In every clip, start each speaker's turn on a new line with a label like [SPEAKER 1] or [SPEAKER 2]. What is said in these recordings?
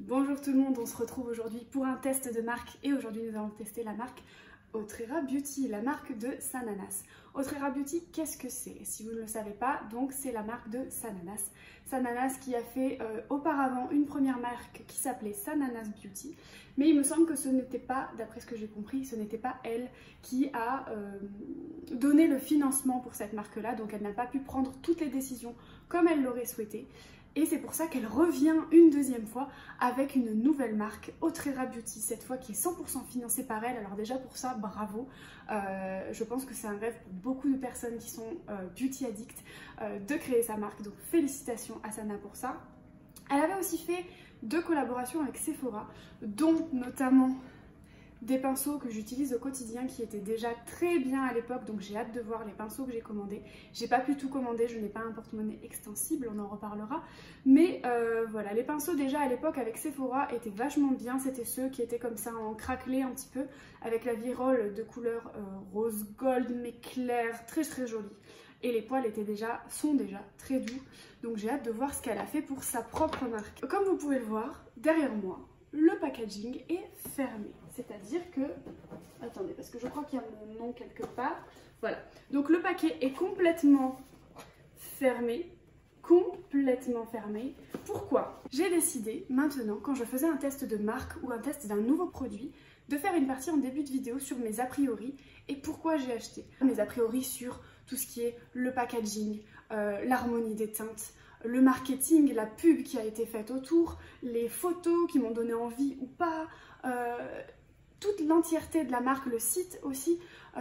[SPEAKER 1] Bonjour tout le monde, on se retrouve aujourd'hui pour un test de marque et aujourd'hui nous allons tester la marque Otrera Beauty, la marque de Sananas. Otrera Beauty, qu'est-ce que c'est? Si vous ne le savez pas, donc c'est la marque de Sananas. Sananas qui a fait auparavant une première marque qui s'appelait Sananas Beauty, mais il me semble que ce n'était pas, d'après ce que j'ai compris, ce n'était pas elle qui a donné le financement pour cette marque-là, donc elle n'a pas pu prendre toutes les décisions comme elle l'aurait souhaité. Et c'est pour ça qu'elle revient une deuxième fois avec une nouvelle marque, Otrera Beauty, cette fois qui est 100% financée par elle. Alors déjà pour ça, bravo. Je pense que c'est un rêve pour beaucoup de personnes qui sont beauty addicts de créer sa marque. Donc félicitations à Sana pour ça. Elle avait aussi fait 2 collaborations avec Sephora, dont notamment des pinceaux que j'utilise au quotidien qui étaient déjà très bien à l'époque, donc j'ai hâte de voir les pinceaux que j'ai commandés. J'ai pas pu tout commander, je n'ai pas un porte-monnaie extensible, on en reparlera. Mais voilà, les pinceaux déjà à l'époque avec Sephora étaient vachement bien, c'était ceux qui étaient comme ça en craquelé un petit peu, avec la virole de couleur rose gold mais claire, très très jolie. Et les poils sont déjà très doux, donc j'ai hâte de voir ce qu'elle a fait pour sa propre marque. Comme vous pouvez le voir, derrière moi, le packaging est fermé, c'est-à-dire que, attendez, parce que je crois qu'il y a mon nom quelque part, voilà, donc le paquet est complètement fermé, Pourquoi? J'ai décidé maintenant, quand je faisais un test de marque ou un test d'un nouveau produit, de faire une partie en début de vidéo sur mes a priori et pourquoi j'ai acheté. Mes a priori sur tout ce qui est le packaging, l'harmonie des teintes, le marketing, la pub qui a été faite autour, les photos qui m'ont donné envie ou pas, toute l'entièreté de la marque, le site aussi,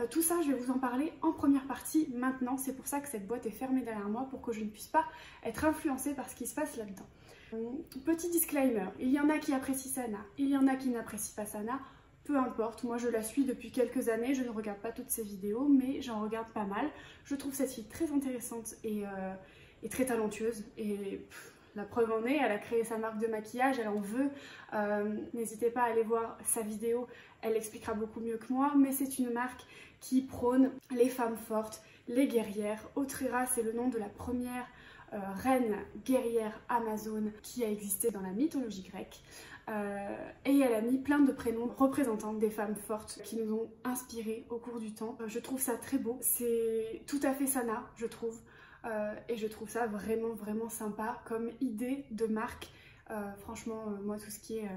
[SPEAKER 1] tout ça je vais vous en parler en première partie maintenant. C'est pour ça que cette boîte est fermée derrière moi, pour que je ne puisse pas être influencée par ce qui se passe là-dedans. Petit disclaimer, il y en a qui apprécient Sana, il y en a qui n'apprécient pas Sana. Peu importe, moi je la suis depuis quelques années, je ne regarde pas toutes ses vidéos, mais j'en regarde pas mal. Je trouve cette fille très intéressante et très talentueuse. Et la preuve en est, elle a créé sa marque de maquillage, elle en veut. N'hésitez pas à aller voir sa vidéo, elle expliquera beaucoup mieux que moi. Mais c'est une marque qui prône les femmes fortes, les guerrières. Otrera, c'est le nom de la première reine guerrière amazone qui a existé dans la mythologie grecque. Et elle a mis plein de prénoms représentant des femmes fortes qui nous ont inspirées au cours du temps. Je trouve ça très beau, c'est tout à fait Sana, je trouve. Et je trouve ça vraiment sympa comme idée de marque. Franchement, moi tout ce qui est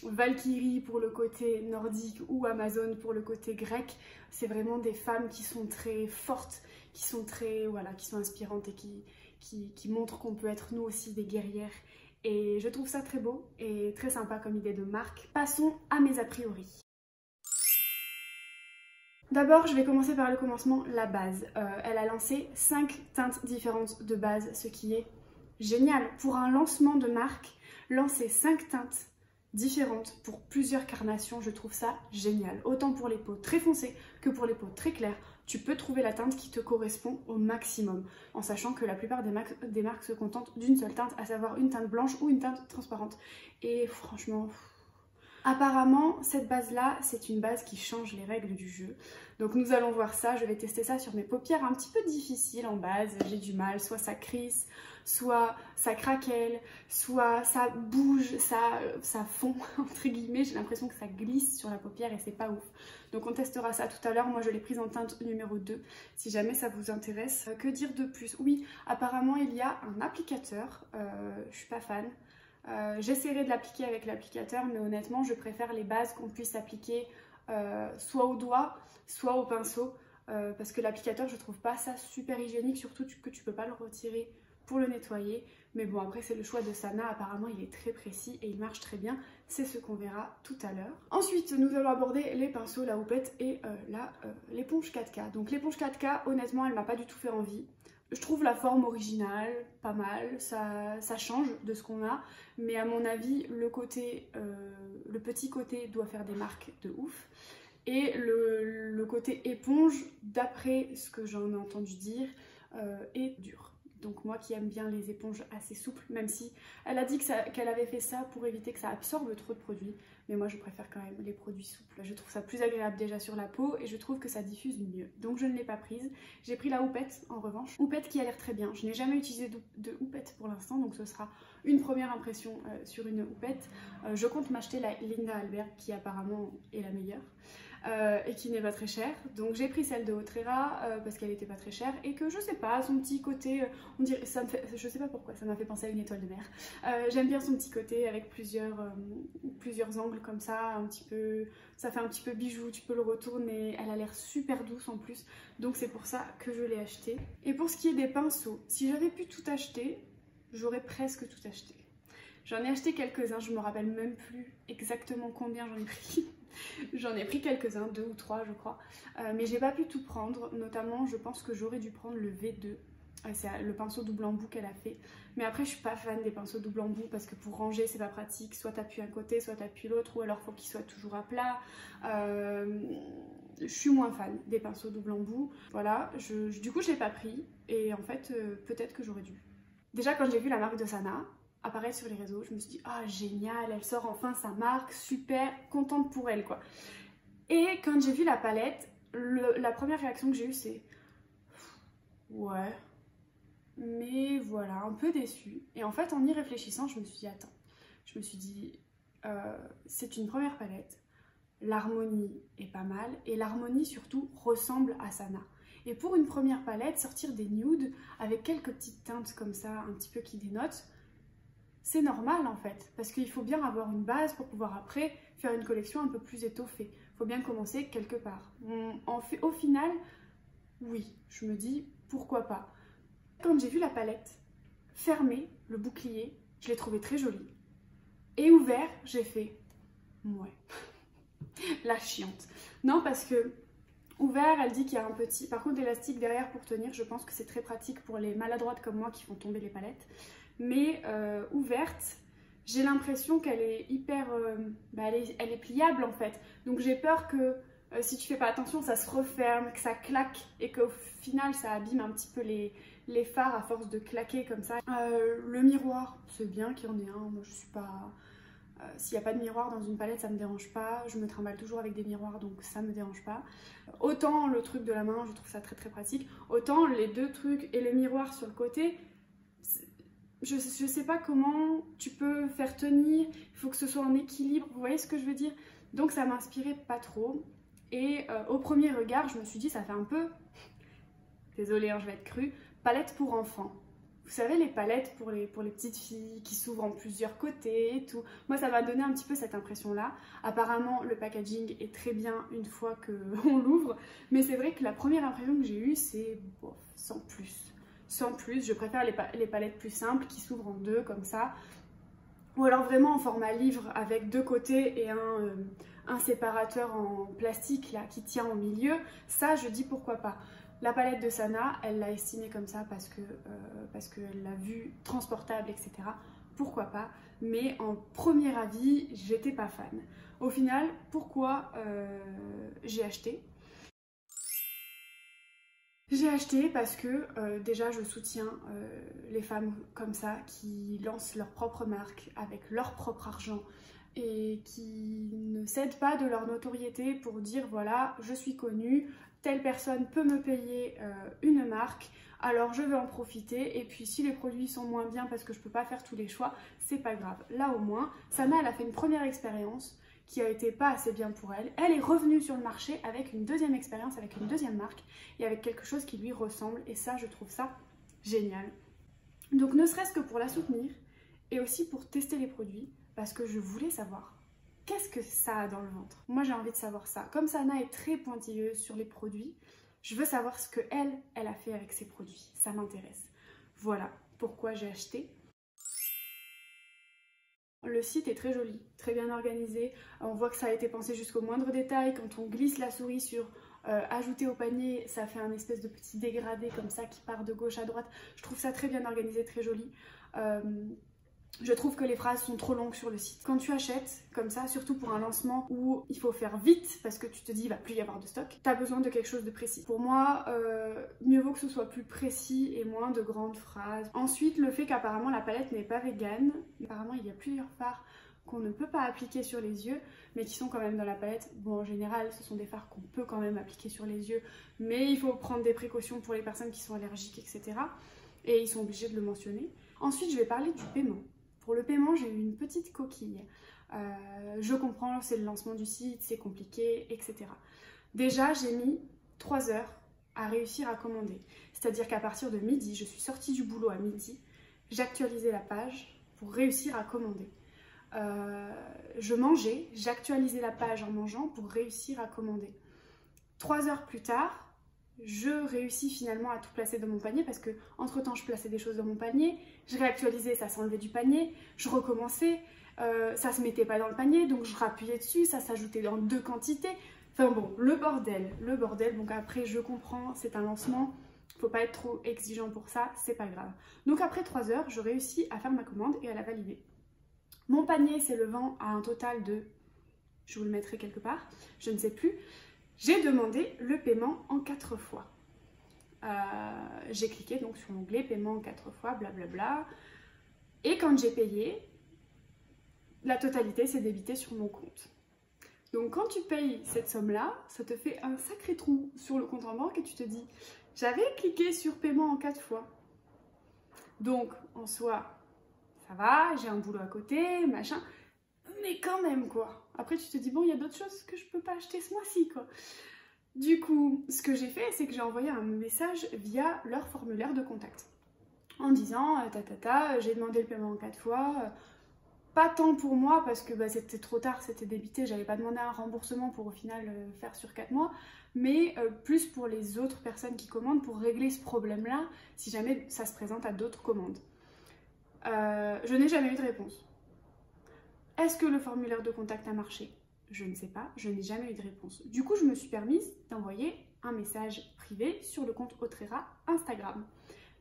[SPEAKER 1] Valkyrie pour le côté nordique ou Amazon pour le côté grec, c'est vraiment des femmes qui sont très fortes, qui sont très, voilà, qui sont inspirantes et qui montrent qu'on peut être nous aussi des guerrières. Et je trouve ça très beau et très sympa comme idée de marque. Passons à mes a priori. D'abord, je vais commencer par le commencement, la base. Elle a lancé 5 teintes différentes de base, ce qui est génial. Pour un lancement de marque, lancer 5 teintes différentes pour plusieurs carnations, je trouve ça génial. Autant pour les peaux très foncées que pour les peaux très claires, tu peux trouver la teinte qui te correspond au maximum, en sachant que la plupart des marques se contentent d'une seule teinte, à savoir une teinte blanche ou une teinte transparente. Et franchement... Apparemment, cette base-là, c'est une base qui change les règles du jeu. Donc nous allons voir ça, je vais tester ça sur mes paupières un petit peu difficiles en base. J'ai du mal, soit ça crisse, soit ça craquelle, soit ça bouge, ça fond, entre guillemets. J'ai l'impression que ça glisse sur la paupière et c'est pas ouf. Donc on testera ça tout à l'heure. Moi je l'ai prise en teinte numéro 2, si jamais ça vous intéresse. Que dire de plus? Oui, apparemment il y a un applicateur, je suis pas fan. J'essaierai de l'appliquer avec l'applicateur, mais honnêtement je préfère les bases qu'on puisse appliquer soit au doigt, soit au pinceau, parce que l'applicateur je trouve pas ça super hygiénique, surtout que tu peux pas le retirer pour le nettoyer. Mais bon, après c'est le choix de Sana, apparemment il est très précis et il marche très bien, c'est ce qu'on verra tout à l'heure. Ensuite nous allons aborder les pinceaux, la houppette et l'éponge 4K. Donc l'éponge 4K, honnêtement elle m'a pas du tout fait envie. Je trouve la forme originale pas mal, ça change de ce qu'on a, mais à mon avis, le petit côté doit faire des marques de ouf. Et le côté éponge, d'après ce que j'en ai entendu dire, est dur. Donc moi qui aime bien les éponges assez souples, même si elle a dit qu'elle avait fait ça pour éviter que ça absorbe trop de produits. Mais moi je préfère quand même les produits souples. Je trouve ça plus agréable déjà sur la peau et je trouve que ça diffuse mieux. Donc je ne l'ai pas prise. J'ai pris la houppette en revanche. Houppette qui a l'air très bien. Je n'ai jamais utilisé de houppette pour l'instant, donc ce sera une première impression sur une houppette. Je compte m'acheter la Linda Albert qui apparemment est la meilleure. Et qui n'est pas très chère, donc j'ai pris celle de Otrera parce qu'elle était pas très chère et que je sais pas, son petit côté, on dirait, ça me fait, je sais pas pourquoi, ça m'a fait penser à une étoile de mer. J'aime bien son petit côté avec plusieurs angles comme ça, un petit peu, ça fait un petit peu bijou, tu peux le retourner, elle a l'air super douce en plus, donc c'est pour ça que je l'ai acheté. Et pour ce qui est des pinceaux, si j'avais pu tout acheter, j'aurais presque tout acheté. J'en ai acheté quelques-uns, je me rappelle même plus exactement combien j'en ai pris. J'en ai pris quelques-uns, 2 ou 3 je crois, mais j'ai pas pu tout prendre, notamment je pense que j'aurais dû prendre le V2, c'est le pinceau double embout qu'elle a fait, mais après je suis pas fan des pinceaux double embout parce que pour ranger c'est pas pratique, soit t'appuies un côté, soit t'appuies l'autre, ou alors faut qu'il soit toujours à plat, je suis moins fan des pinceaux double embout, voilà, du coup je l'ai pas pris, et en fait peut-être que j'aurais dû. Déjà quand j'ai vu la marque de Sana apparaître sur les réseaux, je me suis dit ah génial, elle sort enfin sa marque, super, contente pour elle quoi. Et quand j'ai vu la palette, la première réaction que j'ai eue c'est ouais, mais voilà, un peu déçue. Et en fait en y réfléchissant je me suis dit attends, je me suis dit c'est une première palette, l'harmonie est pas mal et l'harmonie surtout ressemble à Sana. Et pour une première palette, sortir des nudes avec quelques petites teintes comme ça un petit peu qui dénotent, c'est normal en fait, parce qu'il faut bien avoir une base pour pouvoir après faire une collection un peu plus étoffée. Il faut bien commencer quelque part. Au final, oui, je me dis pourquoi pas. Quand j'ai vu la palette fermée, le bouclier, je l'ai trouvé très joli. Et ouvert, j'ai fait ouais, la chiante. Non, parce que ouvert, elle dit qu'il y a un petit, par contre, d'élastique derrière pour tenir. Je pense que c'est très pratique pour les maladroites comme moi qui font tomber les palettes. Mais ouverte, j'ai l'impression qu'elle est hyper, elle est pliable en fait. Donc j'ai peur que si tu fais pas attention, ça se referme, que ça claque et qu'au final ça abîme un petit peu les fards à force de claquer comme ça. Le miroir, c'est bien qu'il y en ait un. Moi je suis pas, s'il n'y a pas de miroir dans une palette, ça me dérange pas. Je me trimballe toujours avec des miroirs, donc ça me dérange pas. Autant le truc de la main, je trouve ça très très pratique. Autant les deux trucs et le miroir sur le côté. Je sais pas comment tu peux faire tenir, il faut que ce soit en équilibre, vous voyez ce que je veux dire? Donc ça m'inspirait pas trop. Et au premier regard, je me suis dit, ça fait un peu, désolée, hein, je vais être crue, palette pour enfants. Vous savez, les palettes pour les petites filles qui s'ouvrent en plusieurs côtés et tout. Moi, ça m'a donné un petit peu cette impression-là. Apparemment, le packaging est très bien une fois qu'on l'ouvre. Mais c'est vrai que la première impression que j'ai eue, c'est bon, sans plus. Sans plus, je préfère les palettes plus simples qui s'ouvrent en deux comme ça. Ou alors vraiment en format livre avec deux côtés et un séparateur en plastique là qui tient au milieu. Ça, je dis pourquoi pas. La palette de Sana, elle l'a estimée comme ça parce qu'elle l'a vue transportable, etc. Pourquoi pas? Mais en premier avis, j'étais pas fan. Au final, pourquoi j'ai acheté? J'ai acheté parce que déjà je soutiens les femmes comme ça qui lancent leur propre marque avec leur propre argent et qui ne cèdent pas de leur notoriété pour dire voilà, je suis connue, telle personne peut me payer une marque, alors je vais en profiter et puis si les produits sont moins bien parce que je peux pas faire tous les choix, c'est pas grave. Là au moins, Sana elle a fait une première expérience qui a été pas assez bien pour elle. Elle est revenue sur le marché avec une deuxième expérience, avec une deuxième marque et avec quelque chose qui lui ressemble et ça je trouve ça génial. Donc ne serait-ce que pour la soutenir et aussi pour tester les produits parce que je voulais savoir qu'est-ce que ça a dans le ventre. Moi j'ai envie de savoir ça. Comme Sana est très pointilleuse sur les produits, je veux savoir ce que elle a fait avec ses produits. Ça m'intéresse. Voilà pourquoi j'ai acheté. Le site est très joli, très bien organisé. On voit que ça a été pensé jusqu'au moindre détail. Quand on glisse la souris sur ajouter au panier, ça fait un espèce de petit dégradé comme ça qui part de gauche à droite. Je trouve ça très bien organisé, très joli. Je trouve que les phrases sont trop longues sur le site. Quand tu achètes comme ça, surtout pour un lancement où il faut faire vite parce que tu te dis il va plus y avoir de stock, tu as besoin de quelque chose de précis. Pour moi, mieux vaut que ce soit plus précis et moins de grandes phrases. Ensuite, le fait qu'apparemment la palette n'est pas végane. Apparemment, il y a plusieurs fards qu'on ne peut pas appliquer sur les yeux, mais qui sont quand même dans la palette. Bon, en général, ce sont des fards qu'on peut quand même appliquer sur les yeux, mais il faut prendre des précautions pour les personnes qui sont allergiques, etc. Et ils sont obligés de le mentionner. Ensuite, je vais parler du paiement. Pour le paiement, j'ai eu une petite coquille. Je comprends, c'est le lancement du site, c'est compliqué, etc. Déjà, j'ai mis 3 heures à réussir à commander. C'est-à-dire qu'à partir de midi, je suis sortie du boulot à midi, j'actualisais la page pour réussir à commander. Je mangeais, j'actualisais la page en mangeant pour réussir à commander. 3 heures plus tard, je réussis finalement à tout placer dans mon panier parce que entre temps je plaçais des choses dans mon panier, je réactualisais, ça s'enlevait du panier, je recommençais, ça se mettait pas dans le panier donc je rappuyais dessus, ça s'ajoutait dans 2 quantités. Enfin bon, le bordel. Donc après je comprends, c'est un lancement, faut pas être trop exigeant pour ça, c'est pas grave. Donc après 3 heures, je réussis à faire ma commande et à la valider. Mon panier s'élevant à un total de, je vous le mettrai quelque part, je ne sais plus. J'ai demandé le paiement en 4 fois. J'ai cliqué donc sur l'onglet paiement en 4 fois, blablabla. Et quand j'ai payé, la totalité s'est débitée sur mon compte. Donc quand tu payes cette somme-là, ça te fait un sacré trou sur le compte en banque et tu te dis, j'avais cliqué sur paiement en 4 fois. Donc en soi, ça va, j'ai un boulot à côté, machin. Mais quand même quoi. Après tu te dis bon il y a d'autres choses que je peux pas acheter ce mois-ci quoi. Du coup ce que j'ai fait c'est que j'ai envoyé un message via leur formulaire de contact en disant j'ai demandé le paiement en 4 fois, pas tant pour moi parce que c'était trop tard, c'était débité, j'avais pas demandé un remboursement pour au final faire sur 4 mois, mais plus pour les autres personnes qui commandent pour régler ce problème là si jamais ça se présente à d'autres commandes. Je n'ai jamais eu de réponse. Est-ce que le formulaire de contact a marché? Je ne sais pas, je n'ai jamais eu de réponse. Du coup, je me suis permise d'envoyer un message privé sur le compte Autrera Instagram.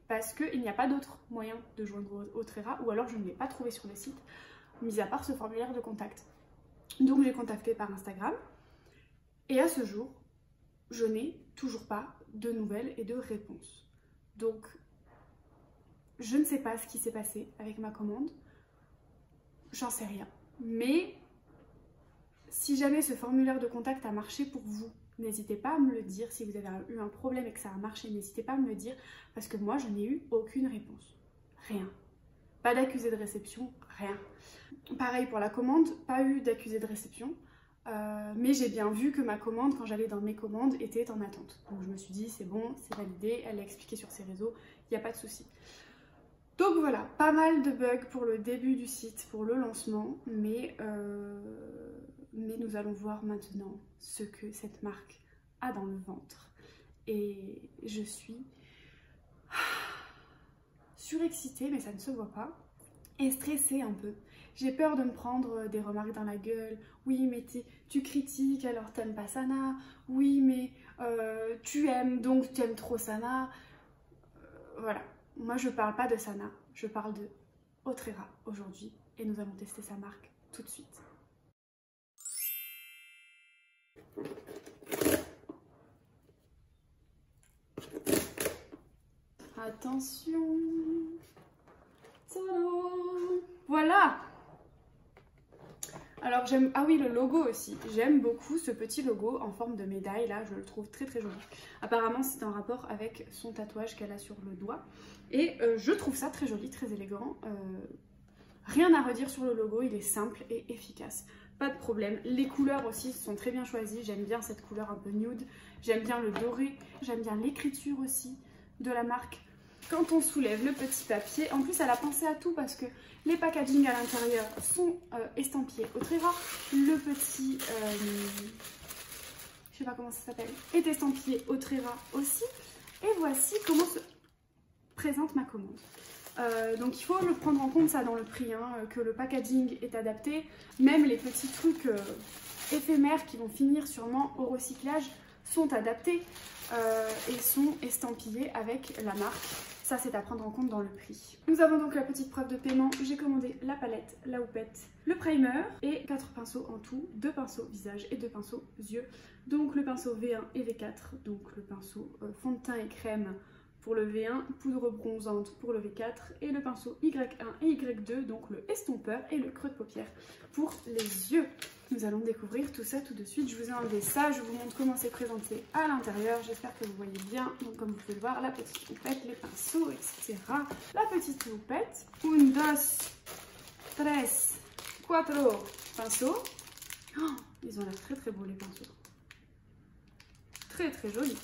[SPEAKER 1] Parce qu'il n'y a pas d'autre moyen de joindre Autrera, ou alors je ne l'ai pas trouvé sur le site, mis à part ce formulaire de contact. Donc j'ai contacté par Instagram, et à ce jour, je n'ai toujours pas de nouvelles et de réponses. Donc, je ne sais pas ce qui s'est passé avec ma commande, j'en sais rien. Mais si jamais ce formulaire de contact a marché pour vous, n'hésitez pas à me le dire. Si vous avez eu un problème et que ça a marché, n'hésitez pas à me le dire parce que moi, je n'ai eu aucune réponse. Rien. Pas d'accusé de réception, rien. Pareil pour la commande, pas eu d'accusé de réception. Mais j'ai bien vu que ma commande, quand j'allais dans mes commandes, était en attente. Donc je me suis dit, c'est bon, c'est validé, elle l'a expliqué sur ses réseaux, il n'y a pas de souci. Donc voilà, pas mal de bugs pour le début du site, pour le lancement, mais nous allons voir maintenant ce que cette marque a dans le ventre. Et je suis surexcitée, mais ça ne se voit pas, et stressée un peu. J'ai peur de me prendre des remarques dans la gueule. Oui, mais tu critiques, alors t'aimes pas Sana. Oui, mais tu aimes, donc tu aimes trop Sana. Voilà. Moi, je parle pas de Sana, je parle de Autrera aujourd'hui et nous allons tester sa marque tout de suite. Attention. Voilà. Alors j'aime, ah oui, le logo aussi, j'aime beaucoup ce petit logo en forme de médaille là, je le trouve très très joli. Apparemment c'est en rapport avec son tatouage qu'elle a sur le doigt et je trouve ça très joli, très élégant. Rien à redire sur le logo, il est simple et efficace, pas de problème. Les couleurs aussi sont très bien choisies, j'aime bien cette couleur un peu nude, j'aime bien le doré, j'aime bien l'écriture aussi de la marque. Quand on soulève le petit papier, en plus elle a pensé à tout parce que les packaging à l'intérieur sont estampillés Autrera, le petit, je sais pas comment ça s'appelle, est estampillé Autrera aussi. Et voici comment se présente ma commande. Donc il faut le prendre en compte ça dans le prix, hein, que le packaging est adapté, même les petits trucs éphémères qui vont finir sûrement au recyclage sont adaptés et sont estampillés avec la marque. Ça, c'est à prendre en compte dans le prix. Nous avons donc la petite preuve de paiement. J'ai commandé la palette, la houppette, le primer et 4 pinceaux en tout. 2 pinceaux visage et 2 pinceaux yeux. Donc le pinceau V1 et V4. Donc le pinceau fond de teint et crème pour le V1, poudre bronzante pour le V4 et le pinceau Y1 et Y2, donc le estompeur et le creux de paupière pour les yeux. Nous allons découvrir tout ça tout de suite. Je vous ai enlevé ça, je vous montre comment c'est présenté à l'intérieur. J'espère que vous voyez bien. Donc comme vous pouvez le voir, la petite houppette, les pinceaux, etc. La petite houppette. 1, 2, 3, 4 pinceaux. Oh, ils ont l'air très très beaux les pinceaux. Très très jolis.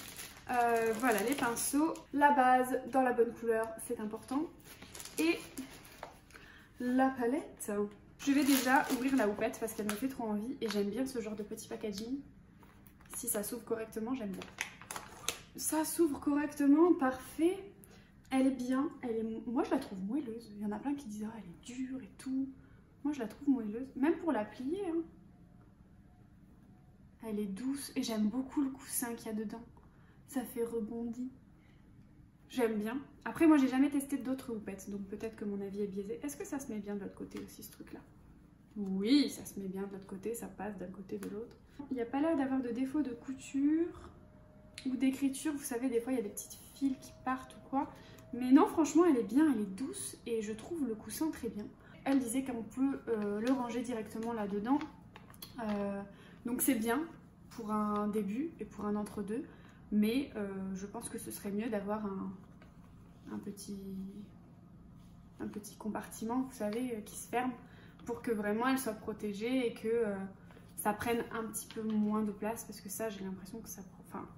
[SPEAKER 1] Voilà les pinceaux, la base dans la bonne couleur, c'est important. Et la palette. Je vais déjà ouvrir la houppette parce qu'elle me fait trop envie et j'aime bien ce genre de petit packaging. Si ça s'ouvre correctement, j'aime bien. Ça s'ouvre correctement, parfait. Elle est bien, moi je la trouve moelleuse. Il y en a plein qui disent elle est dure et tout. Moi je la trouve moelleuse, même pour la plier. Hein. Elle est douce et j'aime beaucoup le coussin qu'il y a dedans. Ça fait rebondi. J'aime bien. Après, moi, j'ai jamais testé d'autres houpettes, donc peut-être que mon avis est biaisé. Est-ce que ça se met bien de l'autre côté aussi, ce truc-là? Oui, ça se met bien de l'autre côté, ça passe d'un côté de l'autre. Il n'y a pas l'air d'avoir de défaut de couture ou d'écriture. Vous savez, des fois, il y a des petites fils qui partent ou quoi. Mais non, franchement, elle est bien, elle est douce et je trouve le coussin très bien. Elle disait qu'on peut le ranger directement là-dedans. Donc c'est bien pour un début et pour un entre-deux. Mais je pense que ce serait mieux d'avoir un petit compartiment, vous savez, qui se ferme pour que vraiment elle soit protégée et que ça prenne un petit peu moins de place parce que ça, j'ai l'impression que ça prend... Enfin,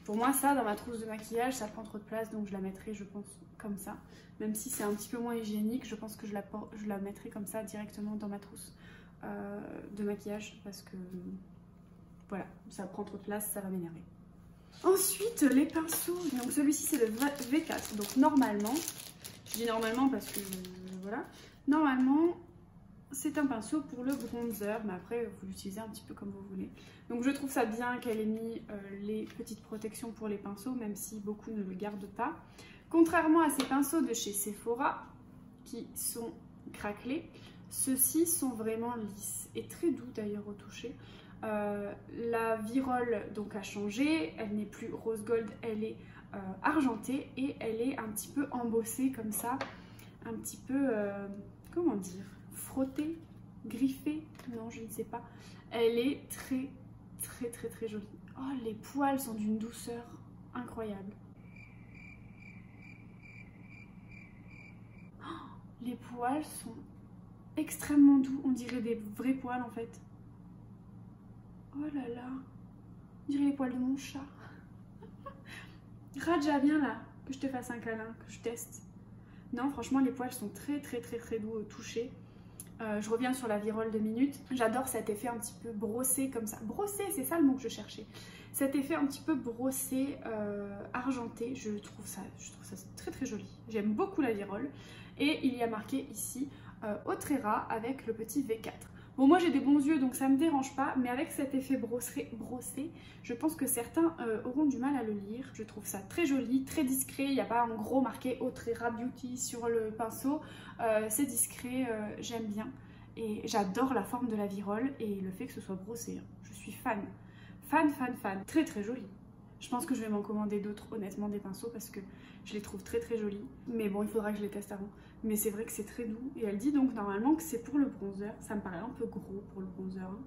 [SPEAKER 1] pour moi, ça, dans ma trousse de maquillage, ça prend trop de place, donc je la mettrai, je pense, comme ça. Même si c'est un petit peu moins hygiénique, je pense que je la mettrai comme ça directement dans ma trousse de maquillage parce que, voilà, ça prend trop de place, ça va m'énerver. Ensuite, les pinceaux. Donc celui-ci, c'est le V4. Donc normalement, je dis normalement parce que, voilà. Normalement, c'est un pinceau pour le bronzer. Mais après, vous l'utilisez un petit peu comme vous voulez. Donc je trouve ça bien qu'elle ait mis les petites protections pour les pinceaux, même si beaucoup ne le gardent pas. Contrairement à ces pinceaux de chez Sephora, qui sont craquelés, ceux-ci sont vraiment lisses et très doux d'ailleurs au toucher. La virole donc a changé, elle n'est plus rose gold, elle est argentée et elle est un petit peu embossée comme ça, un petit peu, comment dire, frottée, griffée, non je ne sais pas. Elle est très très très très jolie. Oh, les poils sont d'une douceur incroyable. Oh, les poils sont extrêmement doux, on dirait des vrais poils en fait. Oh là là, on dirait les poils de mon chat. Raja, viens là, que je te fasse un câlin, que je teste. Non, franchement, les poils sont très très très très doux au toucher. Je reviens sur la virole 2 minutes. J'adore cet effet un petit peu brossé comme ça. Brossé, c'est ça le mot que je cherchais. Cet effet un petit peu brossé, argenté, je trouve ça très très joli. J'aime beaucoup la virole. Et il y a marqué ici Otrera avec le petit V4. Bon, moi j'ai des bons yeux donc ça me dérange pas, mais avec cet effet brossé, je pense que certains auront du mal à le lire. Je trouve ça très joli, très discret, il n'y a pas un gros marqué Otrera Beauty sur le pinceau. C'est discret, j'aime bien. Et j'adore la forme de la virole et le fait que ce soit brossé. Je suis fan. Fan. Très très joli. Je pense que je vais m'en commander d'autres, honnêtement, des pinceaux parce que je les trouve très très jolis. Mais bon, il faudra que je les teste avant. Mais c'est vrai que c'est très doux. Et elle dit donc normalement que c'est pour le bronzer. Ça me paraît un peu gros pour le bronzer. Hein.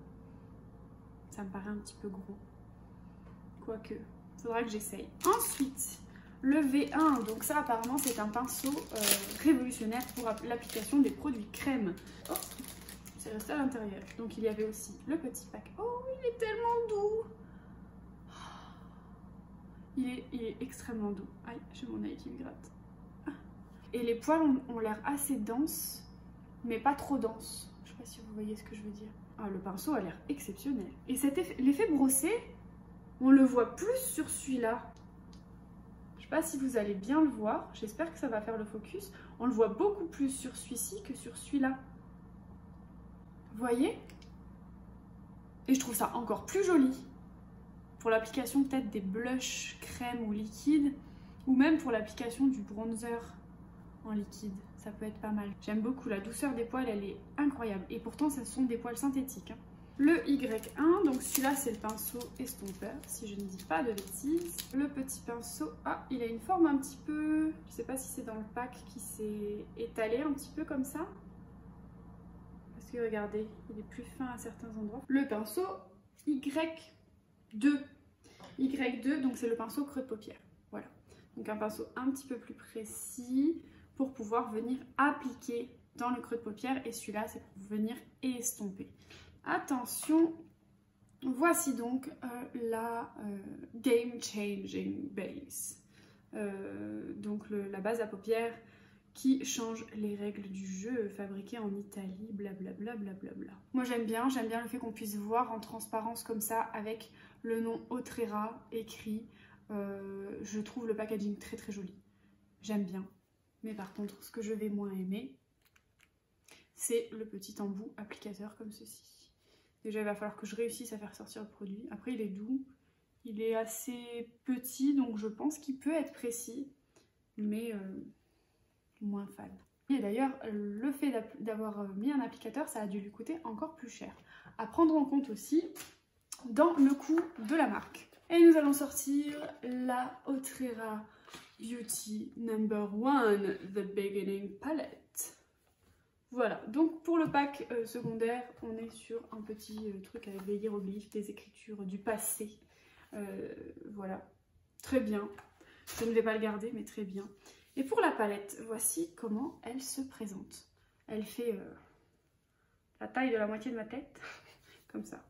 [SPEAKER 1] Ça me paraît un petit peu gros. Quoique, il faudra que j'essaye. Ensuite, le V1. Donc ça, apparemment, c'est un pinceau révolutionnaire pour l'application des produits crème. Oh, c'est resté à l'intérieur. Donc il y avait aussi le petit pack. Oh, il est tellement doux. Il est extrêmement doux. Aïe, j'ai mon œil qui me gratte. Et les poils ont l'air assez denses, mais pas trop denses. Je sais pas si vous voyez ce que je veux dire. Ah, le pinceau a l'air exceptionnel. Et l'effet brossé, on le voit plus sur celui-là. Je sais pas si vous allez bien le voir. J'espère que ça va faire le focus. On le voit beaucoup plus sur celui-ci que sur celui-là. Vous voyez? Et je trouve ça encore plus joli. Pour l'application peut-être des blushs crème ou liquide, Ou même pour l'application du bronzer en liquide, ça peut être pas mal. J'aime beaucoup, la douceur des poils, elle est incroyable. Et pourtant, ce sont des poils synthétiques. Hein. Le Y1, donc celui-là, c'est le pinceau estompeur, si je ne dis pas de bêtises. Le petit pinceau, ah, il a une forme un petit peu... Je sais pas si c'est dans le pack qui s'est étalé un petit peu comme ça. Parce que regardez, il est plus fin à certains endroits. Le pinceau Y2. Y2, donc c'est le pinceau creux de paupière. Voilà. Donc un pinceau un petit peu plus précis pour pouvoir venir appliquer dans le creux de paupière. Et celui-là, c'est pour venir estomper. Attention, voici donc la Game Changing Base. Donc la base à paupières qui change les règles du jeu, fabriquée en Italie, blablabla. Blablabla. Moi j'aime bien le fait qu'on puisse voir en transparence comme ça avec le nom Otrera écrit. Je trouve le packaging très très joli. J'aime bien. Mais par contre, ce que je vais moins aimer, c'est le petit embout applicateur comme ceci. Déjà, il va falloir que je réussisse à faire sortir le produit. Après, il est doux. Il est assez petit, donc je pense qu'il peut être précis, mais moins fan. Et d'ailleurs, le fait d'avoir mis un applicateur, ça a dû lui coûter encore plus cher. À prendre en compte aussi dans le coût de la marque. Et nous allons sortir la Otrera Beauty No.1, The Beginning Palette. Voilà, donc pour le pack secondaire, on est sur un petit truc avec des hiéroglyphes, des écritures du passé. Voilà, très bien. Je ne vais pas le garder, mais très bien. Et pour la palette, voici comment elle se présente. Elle fait la taille de la moitié de ma tête, comme ça.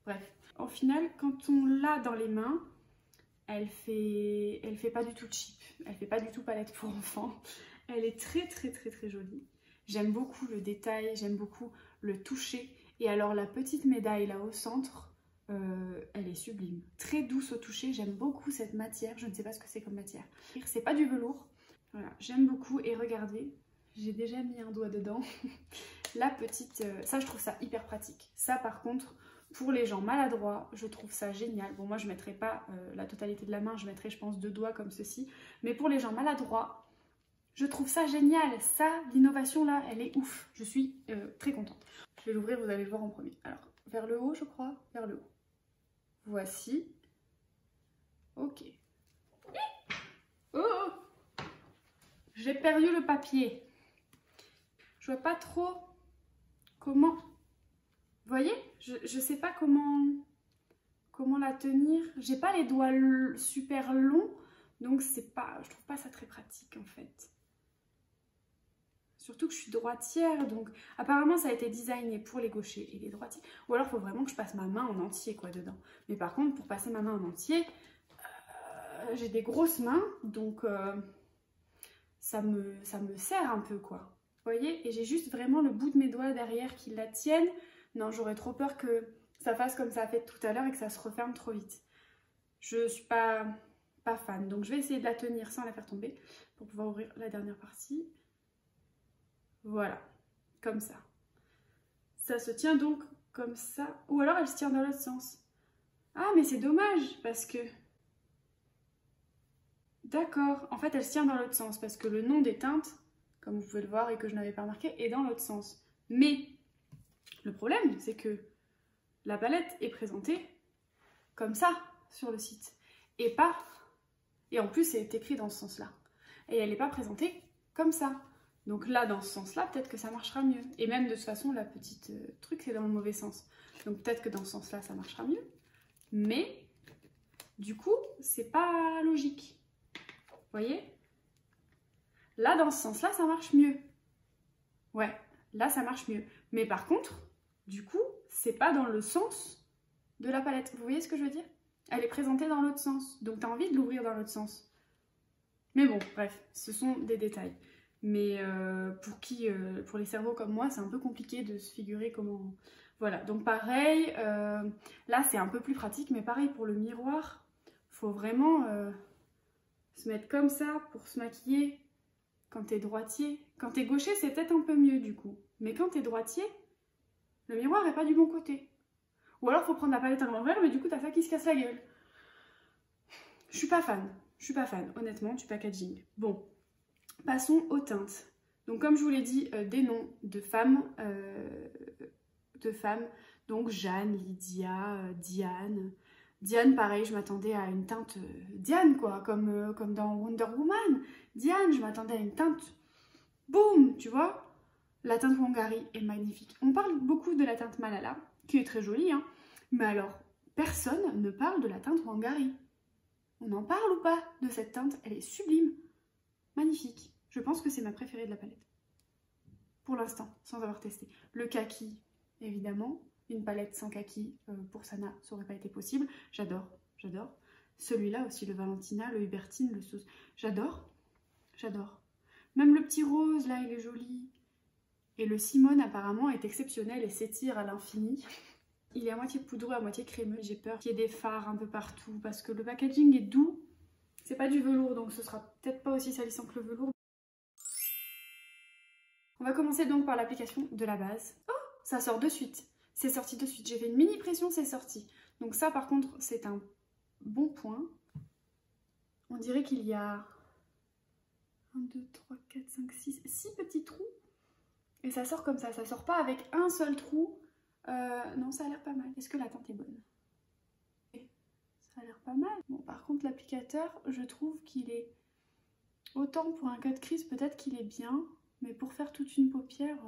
[SPEAKER 1] Bref, au final, quand on l'a dans les mains, elle fait pas du tout cheap. Elle fait pas du tout palette pour enfants. Elle est très très très très jolie. J'aime beaucoup le détail, j'aime beaucoup le toucher. Et alors la petite médaille là au centre, elle est sublime. Très douce au toucher, j'aime beaucoup cette matière. Je ne sais pas ce que c'est comme matière. C'est pas du velours. Voilà, j'aime beaucoup. Et regardez, j'ai déjà mis un doigt dedans. La petite... ça, je trouve ça hyper pratique. Ça, par contre, pour les gens maladroits, je trouve ça génial. Bon, moi, je ne mettrai pas la totalité de la main. Je mettrai, je pense, 2 doigts comme ceci. Mais pour les gens maladroits... Je trouve ça génial, ça, l'innovation là, elle est ouf. Je suis très contente. Je vais l'ouvrir, vous allez le voir en premier. Alors, vers le haut, je crois, vers le haut. Voici. Ok. Oh! J'ai perdu le papier. Je vois pas trop comment... Vous voyez? Je sais pas comment la tenir. J'ai pas les doigts super longs, donc c'est pas... Je trouve pas ça très pratique en fait. Surtout que je suis droitière, donc apparemment ça a été designé pour les gauchers et les droitiers. Ou alors il faut vraiment que je passe ma main en entier quoi dedans. Mais par contre pour passer ma main en entier, j'ai des grosses mains, donc ça me serre un peu quoi. Vous voyez? Et j'ai juste vraiment le bout de mes doigts derrière qui la tiennent. Non, j'aurais trop peur que ça fasse comme ça a fait tout à l'heure et que ça se referme trop vite. Je suis pas fan, donc je vais essayer de la tenir sans la faire tomber pour pouvoir ouvrir la dernière partie. Voilà, comme ça. Ça se tient donc comme ça. Ou alors elle se tient dans l'autre sens. Ah, mais c'est dommage parce que... D'accord, en fait elle se tient dans l'autre sens parce que le nom des teintes, comme vous pouvez le voir et que je n'avais pas remarqué, est dans l'autre sens. Mais le problème, c'est que la palette est présentée comme ça sur le site. Et pas... Et en plus, c'est écrit dans ce sens-là. Et elle n'est pas présentée comme ça. Donc là, dans ce sens-là, peut-être que ça marchera mieux. Et même de toute façon, la petite truc, c'est dans le mauvais sens. Donc peut-être que dans ce sens-là, ça marchera mieux. Mais, du coup, c'est pas logique. Vous voyez? Là, dans ce sens-là, ça marche mieux. Ouais, là, ça marche mieux. Mais par contre, du coup, c'est pas dans le sens de la palette. Vous voyez ce que je veux dire? Elle est présentée dans l'autre sens. Donc tu as envie de l'ouvrir dans l'autre sens. Mais bon, bref, ce sont des détails. Mais pour les cerveaux comme moi, c'est un peu compliqué de se figurer comment... Voilà, donc pareil, là c'est un peu plus pratique, mais pareil pour le miroir, faut vraiment se mettre comme ça pour se maquiller quand t'es droitier. Quand t'es gaucher, c'est peut-être un peu mieux du coup. Mais quand t'es droitier, le miroir n'est pas du bon côté. Ou alors faut prendre la palette à l'envers, mais du coup t'as ça qui se casse la gueule. Je suis pas fan. Je suis pas fan, honnêtement, du packaging. Bon, passons aux teintes. Donc comme je vous l'ai dit, des noms de femmes, donc Jeanne, Lydia, Diane. Diane, pareil, je m'attendais à une teinte Diane, quoi, comme dans Wonder Woman. Diane, je m'attendais à une teinte, boum, tu vois. La teinte Wangari est magnifique. On parle beaucoup de la teinte Malala, qui est très jolie, hein. Mais alors, personne ne parle de la teinte Wangari. On en parle ou pas de cette teinte? Elle est sublime, magnifique. Je pense que c'est ma préférée de la palette. Pour l'instant, sans avoir testé. Le kaki, évidemment. Une palette sans kaki pour Sana, ça aurait pas été possible. J'adore, j'adore. Celui-là aussi, le Valentina, le Hubertine, le Sauce. J'adore, j'adore. Même le petit rose, là, il est joli. Et le Simone, apparemment, est exceptionnel et s'étire à l'infini. Il est à moitié poudreux, à moitié crémeux. J'ai peur qu'il y ait des fards un peu partout parce que le packaging est doux. C'est pas du velours, donc ce sera peut-être pas aussi salissant que le velours. On va commencer donc par l'application de la base. Oh, ça sort de suite. C'est sorti de suite. J'ai fait une mini pression, c'est sorti. Donc ça, par contre, c'est un bon point. On dirait qu'il y a 1, 2, 3, 4, 5, 6 petits trous. Et ça sort comme ça. Ça sort pas avec un seul trou. Non, ça a l'air pas mal. Est-ce que la teinte est bonne? Ça a l'air pas mal. Bon, par contre, l'applicateur, je trouve qu'il est... Autant pour un cut crease, peut-être qu'il est bien. Mais pour faire toute une paupière,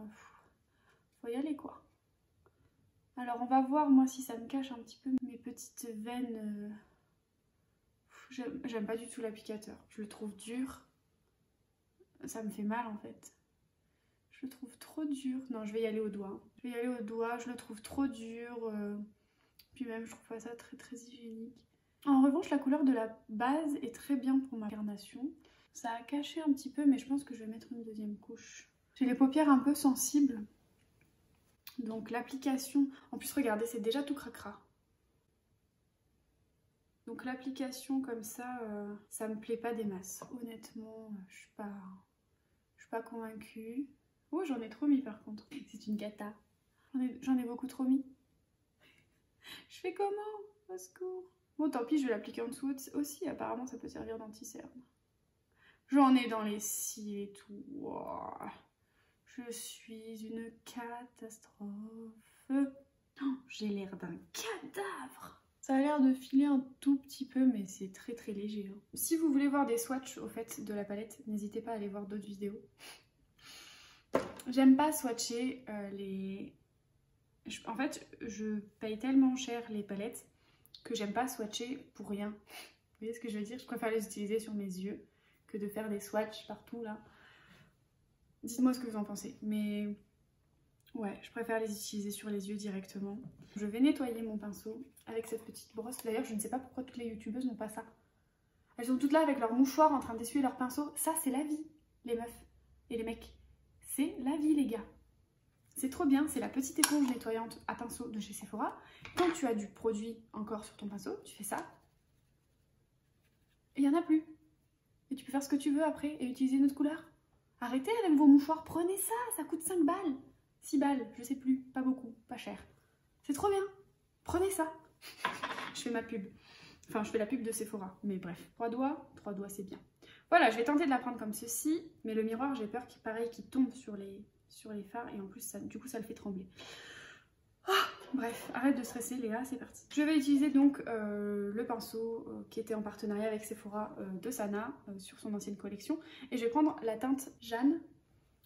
[SPEAKER 1] faut y aller, quoi. Alors, on va voir, moi, si ça me cache un petit peu mes petites veines. J'aime pas du tout l'applicateur. Je le trouve dur. Ça me fait mal, en fait. Je le trouve trop dur. Non, je vais y aller au doigt. Je vais y aller au doigt. Je le trouve trop dur. Puis même, je trouve pas ça très, très hygiénique. En revanche, la couleur de la base est très bien pour ma carnation. Ça a caché un petit peu, mais je pense que je vais mettre une deuxième couche. J'ai les paupières un peu sensibles. Donc l'application... En plus, regardez, c'est déjà tout cracra. Donc l'application comme ça me plaît pas des masses. Honnêtement, je suis pas convaincue. Oh, j'en ai trop mis par contre. C'est une cata. J'en ai beaucoup trop mis. Je fais comment? Au secours. Bon, tant pis, je vais l'appliquer en dessous aussi. Apparemment, ça peut servir d'anti-cerne. J'en ai dans les cils et tout. Wow. Je suis une catastrophe. Oh, j'ai l'air d'un cadavre. Ça a l'air de filer un tout petit peu, mais c'est très très léger. Hein. Si vous voulez voir des swatchs au fait de la palette, n'hésitez pas à aller voir d'autres vidéos. J'aime pas swatcher les... En fait, je paye tellement cher les palettes que j'aime pas swatcher pour rien. Vous voyez ce que je veux dire? Je préfère les utiliser sur mes yeux que de faire des swatchs partout là. Dites-moi ce que vous en pensez. Mais ouais, je préfère les utiliser sur les yeux directement. Je vais nettoyer mon pinceau avec cette petite brosse. D'ailleurs, je ne sais pas pourquoi toutes les youtubeuses n'ont pas ça. Elles sont toutes là avec leur mouchoir en train d'essuyer leur pinceau. Ça, c'est la vie, les meufs et les mecs. C'est la vie, les gars. C'est trop bien, c'est la petite éponge nettoyante à pinceau de chez Sephora. Quand tu as du produit encore sur ton pinceau, tu fais ça. Et il n'y en a plus. Et tu peux faire ce que tu veux après et utiliser une autre couleur. Arrêtez avec vos mouchoirs, prenez ça, ça coûte 5 balles. 6 balles, je sais plus, pas beaucoup, pas cher. C'est trop bien, prenez ça. Je fais ma pub. Enfin, je fais la pub de Sephora, mais bref. 3 doigts c'est bien. Voilà, je vais tenter de la prendre comme ceci, mais le miroir, j'ai peur qu'il tombe sur les fards et en plus, du coup, ça le fait trembler. Oh, bref, arrête de stresser Léa, c'est parti. Je vais utiliser donc le pinceau qui était en partenariat avec Sephora de Sana sur son ancienne collection. Et je vais prendre la teinte Jeanne,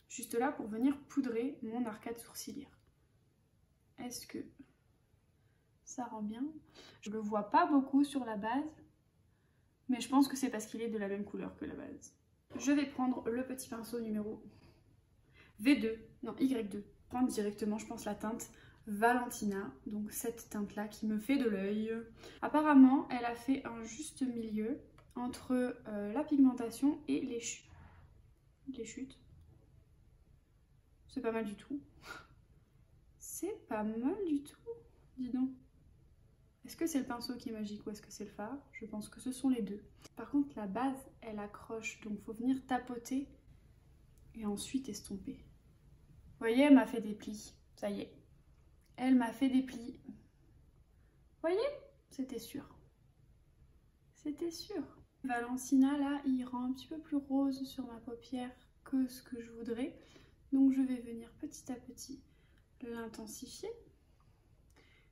[SPEAKER 1] juste là, pour venir poudrer mon arcade sourcilière. Est-ce que ça rend bien? Je le vois pas beaucoup sur la base, mais je pense que c'est parce qu'il est de la même couleur que la base. Je vais prendre le petit pinceau numéro V2, non Y2. Prendre directement, je pense, la teinte Valentina, donc cette teinte là qui me fait de l'œil. Apparemment elle a fait un juste milieu entre la pigmentation et les chutes. C'est pas mal du tout. C'est pas mal du tout, dis donc. Est-ce que c'est le pinceau qui est magique ou est-ce que c'est le fard? Je pense que ce sont les deux. Par contre la base elle accroche, donc faut venir tapoter et ensuite estomper. Vous voyez, elle m'a fait des plis, ça y est. Elle m'a fait des plis. Vous voyez? C'était sûr. C'était sûr. Valentina là, il rend un petit peu plus rose sur ma paupière que ce que je voudrais. Donc je vais venir petit à petit l'intensifier.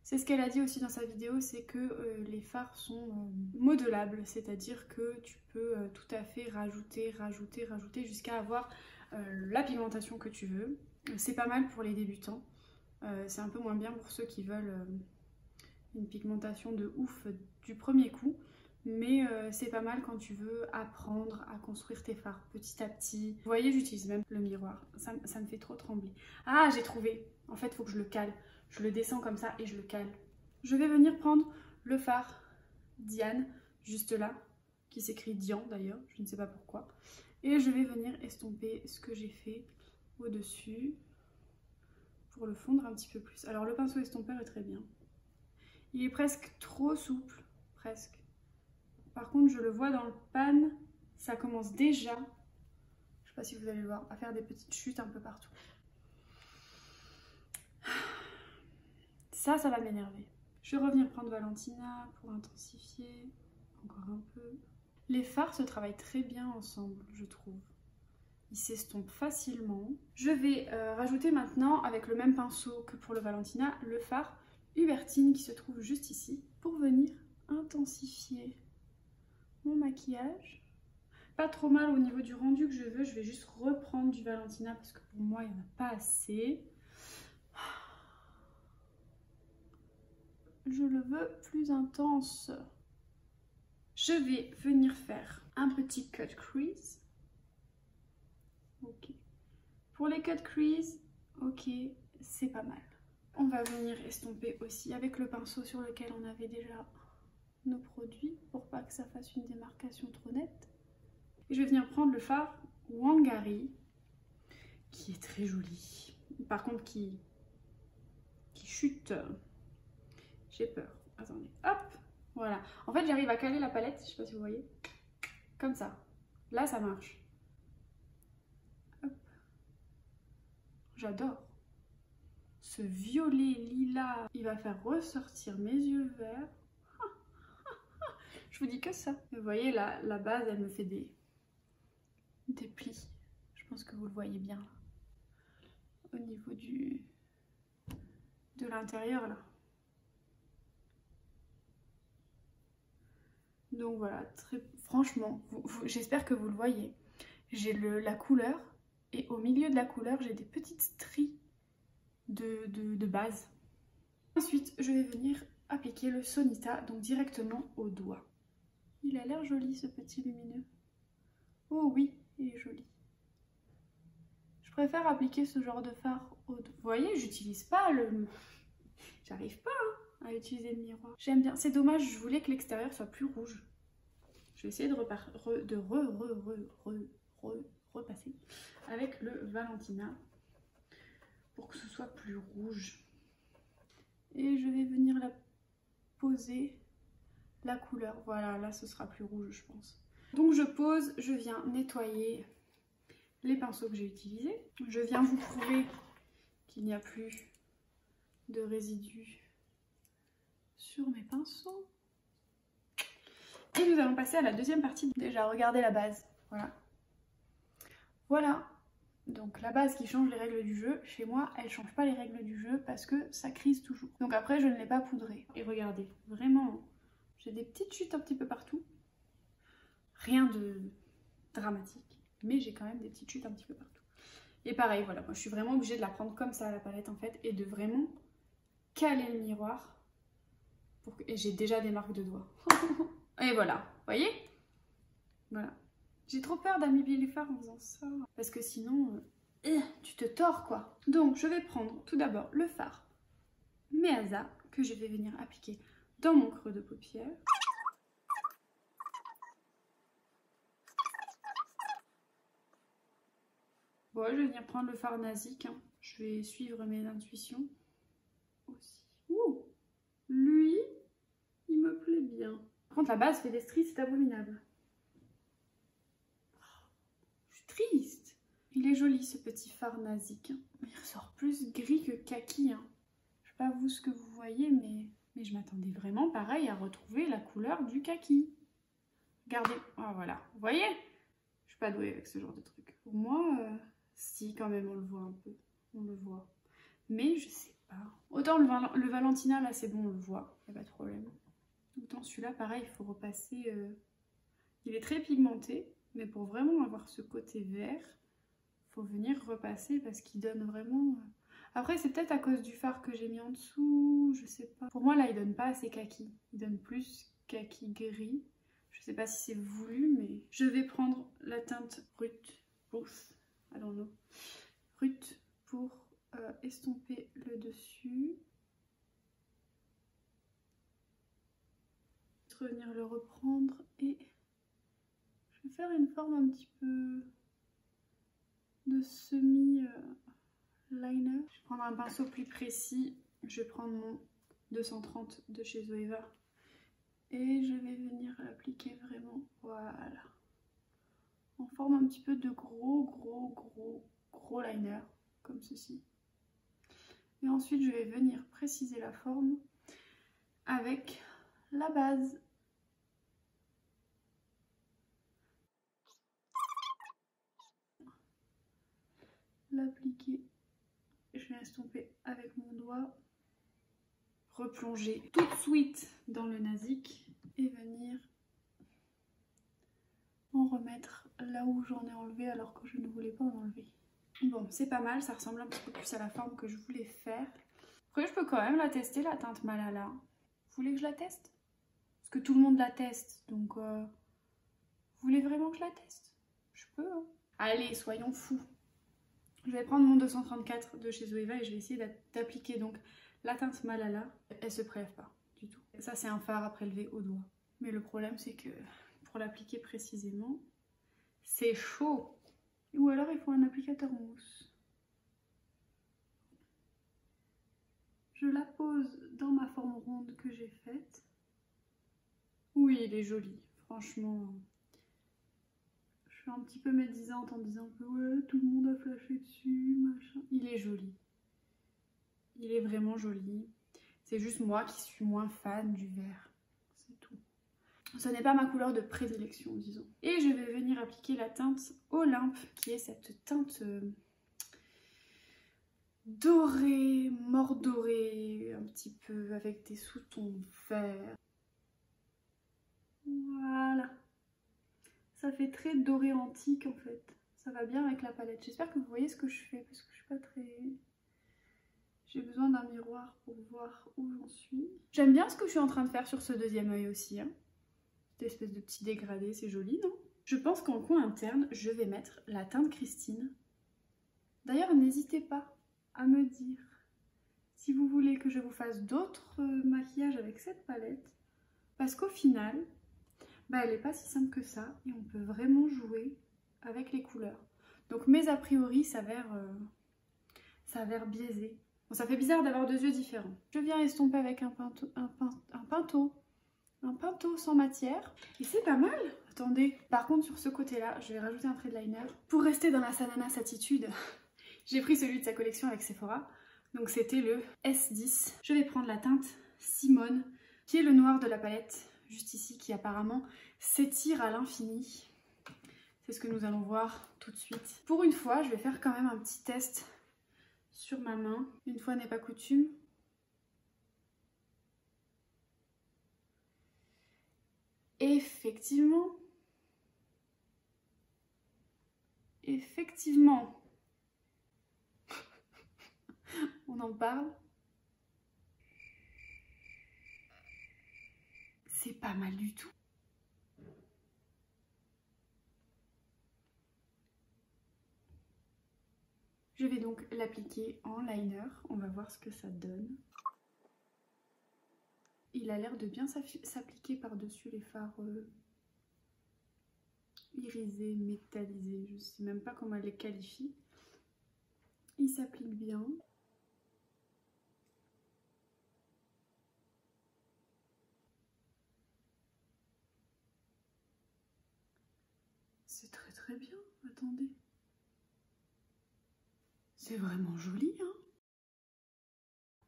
[SPEAKER 1] C'est ce qu'elle a dit aussi dans sa vidéo, c'est que les fards sont modelables, c'est-à-dire que tu peux tout à fait rajouter jusqu'à avoir la pigmentation que tu veux. C'est pas mal pour les débutants, c'est un peu moins bien pour ceux qui veulent une pigmentation de ouf du premier coup, mais c'est pas mal quand tu veux apprendre à construire tes fards petit à petit. Vous voyez, j'utilise même le miroir, ça me fait trop trembler. Ah, j'ai trouvé, en fait il faut que je le cale. Je le descends comme ça et je le cale. Je vais venir prendre le fard Diane, juste là, qui s'écrit Dian d'ailleurs, je ne sais pas pourquoi. Et je vais venir estomper ce que j'ai fait au-dessus pour le fondre un petit peu plus. Alors le pinceau estompeur est très bien. Il est presque trop souple, presque. Par contre, je le vois dans le pan, ça commence déjà, je ne sais pas si vous allez le voir, à faire des petites chutes un peu partout. Ça va m'énerver. Je vais revenir prendre Valentina pour intensifier encore un peu. Les fards se travaillent très bien ensemble, je trouve. Ils s'estompent facilement. Je vais rajouter maintenant, avec le même pinceau que pour le Valentina, le fard Hubertine qui se trouve juste ici pour venir intensifier mon maquillage. Pas trop mal au niveau du rendu que je veux. Je vais juste reprendre du Valentina parce que pour moi, il n'y en a pas assez. Je le veux plus intense. Je vais venir faire un petit cut crease. Ok. Pour les cut crease, ok, c'est pas mal. On va venir estomper aussi avec le pinceau sur lequel on avait déjà nos produits pour pas que ça fasse une démarcation trop nette. Et je vais venir prendre le fard Wangari qui est très joli. Par contre qui chute. J'ai peur. Attendez. Hop. Voilà. En fait, j'arrive à caler la palette. Je sais pas si vous voyez. Comme ça. Là, ça marche. Hop. J'adore. Ce violet lilas, il va faire ressortir mes yeux verts. Je vous dis que ça. Vous voyez, la base, elle me fait des plis. Je pense que vous le voyez bien. Au niveau de l'intérieur, là. Donc voilà, franchement, j'espère que vous le voyez. J'ai la couleur et au milieu de la couleur, j'ai des petites stries de base. Ensuite, je vais venir appliquer le Sonita, donc directement au doigt. Il a l'air joli ce petit lumineux. Oh oui, il est joli. Je préfère appliquer ce genre de fard au doigt. Vous voyez, j'utilise pas le... J'arrive pas à utiliser le miroir. J'aime bien. C'est dommage, je voulais que l'extérieur soit plus rouge. Je vais essayer de repasser avec le Valentina pour que ce soit plus rouge. Et je vais venir la poser la couleur. Voilà, là ce sera plus rouge, je pense. Donc je pose, je viens nettoyer les pinceaux que j'ai utilisés. Je viens vous prouver qu'il n'y a plus de résidus sur mes pinceaux. Et nous allons passer à la deuxième partie. Déjà, regardez la base. Voilà. Voilà. Donc la base qui change les règles du jeu. Chez moi, elle ne change pas les règles du jeu parce que ça crise toujours. Donc après, je ne l'ai pas poudré. Et regardez, vraiment, j'ai des petites chutes un petit peu partout. Rien de dramatique. Mais j'ai quand même des petites chutes un petit peu partout. Et pareil, voilà. Moi, je suis vraiment obligée de la prendre comme ça à la palette, en fait. Et de vraiment caler le miroir. Et j'ai déjà des marques de doigts. Et voilà, vous voyez? Voilà. J'ai trop peur d'abîmer les fards en faisant ça. Parce que sinon, tu te tords quoi. Donc, je vais prendre tout d'abord le fard Measa que je vais venir appliquer dans mon creux de paupière. Bon, je vais venir prendre le fard Nazik. Hein. Je vais suivre mes intuitions aussi. Ouh, lui, il me plaît bien. Par contre, la base fait des stries, c'est abominable. Je suis triste. Il est joli ce petit fard Nazik. Il ressort plus gris que kaki. Hein. Je sais pas vous ce que vous voyez, mais je m'attendais vraiment pareil à retrouver la couleur du kaki. Regardez, oh, voilà, vous voyez? Je suis pas douée avec ce genre de truc. Pour moi, si quand même on le voit un peu, on le voit. Mais je sais pas. Autant le Valentina là c'est bon, on le voit, y a pas de problème. Autant celui-là pareil, il faut repasser. Il est très pigmenté, mais pour vraiment avoir ce côté vert, faut venir repasser parce qu'il donne vraiment. Après c'est peut-être à cause du fard que j'ai mis en dessous, je sais pas. Pour moi là il donne pas assez kaki, il donne plus kaki gris. Je sais pas si c'est voulu, mais je vais prendre la teinte brute, I don't know, brute pour estomper le dessus. Revenir le reprendre et je vais faire une forme un petit peu de semi liner. Je vais prendre un pinceau plus précis, je vais prendre mon 230 de chez Zoeva et je vais venir l'appliquer vraiment, voilà, en forme un petit peu de gros liner, comme ceci. Et ensuite je vais venir préciser la forme avec la base. L'appliquer, je vais estomper avec mon doigt, replonger tout de suite dans le Nazik et venir en remettre là où j'en ai enlevé alors que je ne voulais pas en enlever. Bon, c'est pas mal, ça ressemble un petit peu plus à la forme que je voulais faire. Après, je peux quand même la tester, la teinte Malala. Vous voulez que je la teste? Parce que tout le monde la teste, donc vous voulez vraiment que je la teste? Je peux, hein. Allez, soyons fous. Je vais prendre mon 234 de chez Zoeva et je vais essayer d'appliquer donc la teinte Malala. Elle se prélève pas du tout. Ça c'est un fard à prélever au doigt. Mais le problème c'est que pour l'appliquer précisément, c'est chaud. Ou alors il faut un applicateur mousse. Je la pose dans ma forme ronde que j'ai faite. Oui, il est joli, franchement. Je suis un petit peu médisante en disant que ouais, tout le monde a flashé dessus, machin. Il est joli. Il est vraiment joli. C'est juste moi qui suis moins fan du vert. C'est tout. Ce n'est pas ma couleur de prédilection, disons. Et je vais venir appliquer la teinte Olympe, qui est cette teinte dorée, mordorée, un petit peu avec des sous-tons verts. Voilà. Ça fait très doré antique en fait. Ça va bien avec la palette. J'espère que vous voyez ce que je fais parce que je suis pas très... J'ai besoin d'un miroir pour voir où j'en suis. J'aime bien ce que je suis en train de faire sur ce deuxième œil aussi. Hein. Cette espèce de petit dégradé, c'est joli, non? Je pense qu'en coin interne, je vais mettre la teinte Christine. D'ailleurs, n'hésitez pas à me dire si vous voulez que je vous fasse d'autres maquillages avec cette palette. Parce qu'au final, bah, elle n'est pas si simple que ça et on peut vraiment jouer avec les couleurs. Donc mes a priori s'avèrent biaisés. Bon, ça fait bizarre d'avoir deux yeux différents. Je viens estomper avec un pinceau sans matière. Et c'est pas mal. Attendez. Par contre, sur ce côté-là, je vais rajouter un trait de liner. Pour rester dans la Sananas attitude, j'ai pris celui de sa collection avec Sephora. Donc c'était le S10. Je vais prendre la teinte Simone, qui est le noir de la palette, juste ici, qui apparemment s'étire à l'infini. C'est ce que nous allons voir tout de suite. Pour une fois, je vais faire quand même un petit test sur ma main. Une fois n'est pas coutume. Effectivement, on en parle. C'est pas mal du tout. Je vais donc l'appliquer en liner. On va voir ce que ça donne. Il a l'air de bien s'appliquer par-dessus les fards irisés, métallisés. Je ne sais même pas comment elle les qualifie. Il s'applique bien. C'est très très bien. Attendez. C'est vraiment joli, hein?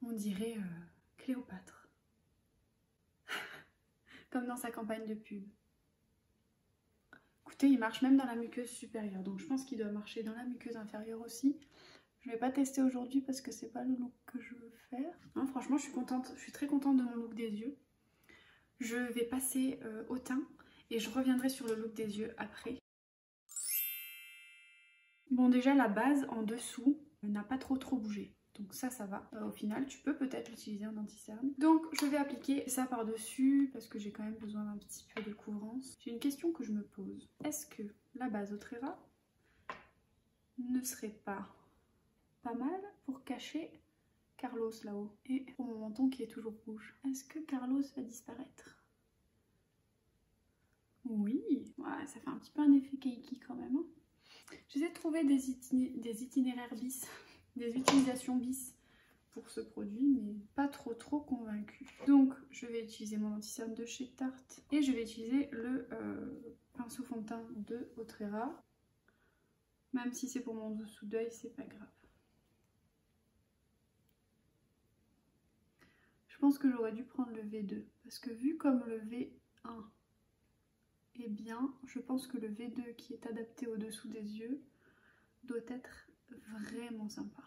[SPEAKER 1] On dirait Cléopâtre. Comme dans sa campagne de pub. Écoutez, il marche même dans la muqueuse supérieure, donc je pense qu'il doit marcher dans la muqueuse inférieure aussi. Je vais pas tester aujourd'hui parce que c'est pas le look que je veux faire. Non, franchement, je suis contente, je suis très contente de mon look des yeux. Je vais passer au teint et je reviendrai sur le look des yeux après. Bon, déjà la base en dessous n'a pas trop bougé. Donc ça va. Au final, tu peux peut-être l'utiliser en anti-cerne. Donc je vais appliquer ça par-dessus parce que j'ai quand même besoin d'un petit peu de couvrance. J'ai une question que je me pose. Est-ce que la base Autrera ne serait pas mal pour cacher Carlos là-haut et pour mon menton qui est toujours rouge? Est-ce que Carlos va disparaître? Oui, ouais, ça fait un petit peu un effet Keiki quand même. Hein. J'essaie de trouver des itinéraires bis, des utilisations bis pour ce produit, mais pas trop convaincue. Donc je vais utiliser mon anti-cerne de chez Tarte et je vais utiliser le pinceau fond de teint de Autrera. Même si c'est pour mon dessous d'œil, c'est pas grave. Je pense que j'aurais dû prendre le V2 parce que vu comme le V1 est bien, je pense que le V2 qui est adapté au-dessous des yeux doit être vraiment sympa.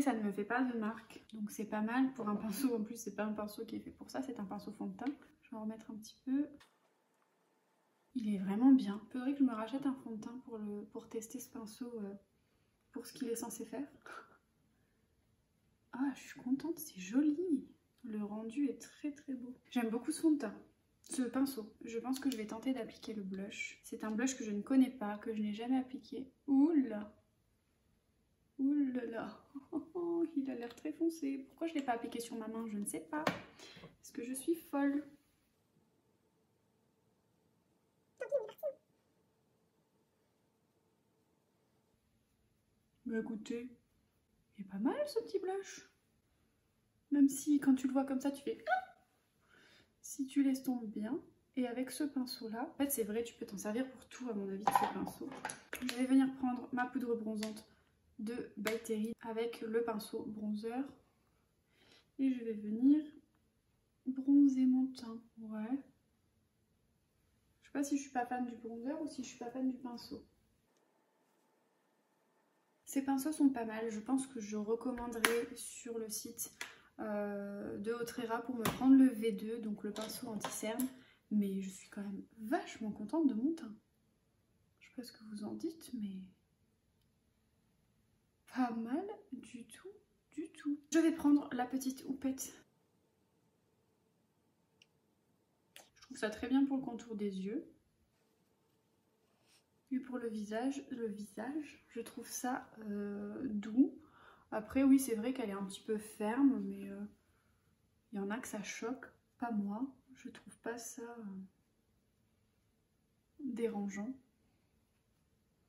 [SPEAKER 1] Ça ne me fait pas de marque, donc c'est pas mal pour un pinceau. En plus, c'est pas un pinceau qui est fait pour ça, c'est un pinceau fond de teint. Je vais en remettre un petit peu. Il est vraiment bien. Il faudrait que je me rachète un fond de teint pour tester ce pinceau pour ce qu'il est censé faire. Ah, je suis contente, c'est joli. Le rendu est très beau. J'aime beaucoup ce fond de teint. Ce pinceau, je pense que je vais tenter d'appliquer le blush. C'est un blush que je ne connais pas, que je n'ai jamais appliqué. Oula! Oulala! Oh, il a l'air très foncé. Pourquoi je ne l'ai pas appliqué sur ma main? Je ne sais pas. Est-ce que je suis folle? Bah écoutez, il est pas mal ce petit blush. Même si quand tu le vois comme ça, tu fais... Si tu l'estompes bien, et avec ce pinceau-là, en fait c'est vrai, tu peux t'en servir pour tout à mon avis de ce pinceau. Je vais venir prendre ma poudre bronzante de By Terry avec le pinceau bronzer. Et je vais venir bronzer mon teint. Ouais. Je sais pas si je suis pas fan du bronzer ou si je suis pas fan du pinceau. Ces pinceaux sont pas mal. Je pense que je recommanderais sur le site de Autrera pour me prendre le V2, donc le pinceau anti-cerne. Mais je suis quand même vachement contente de mon teint. Je sais pas ce que vous en dites, mais... pas mal du tout. Je vais prendre la petite houppette. Je trouve ça très bien pour le contour des yeux. Et pour le visage, je trouve ça doux. Après oui, c'est vrai qu'elle est un petit peu ferme, mais il y en a que ça choque. Pas moi, je trouve pas ça dérangeant.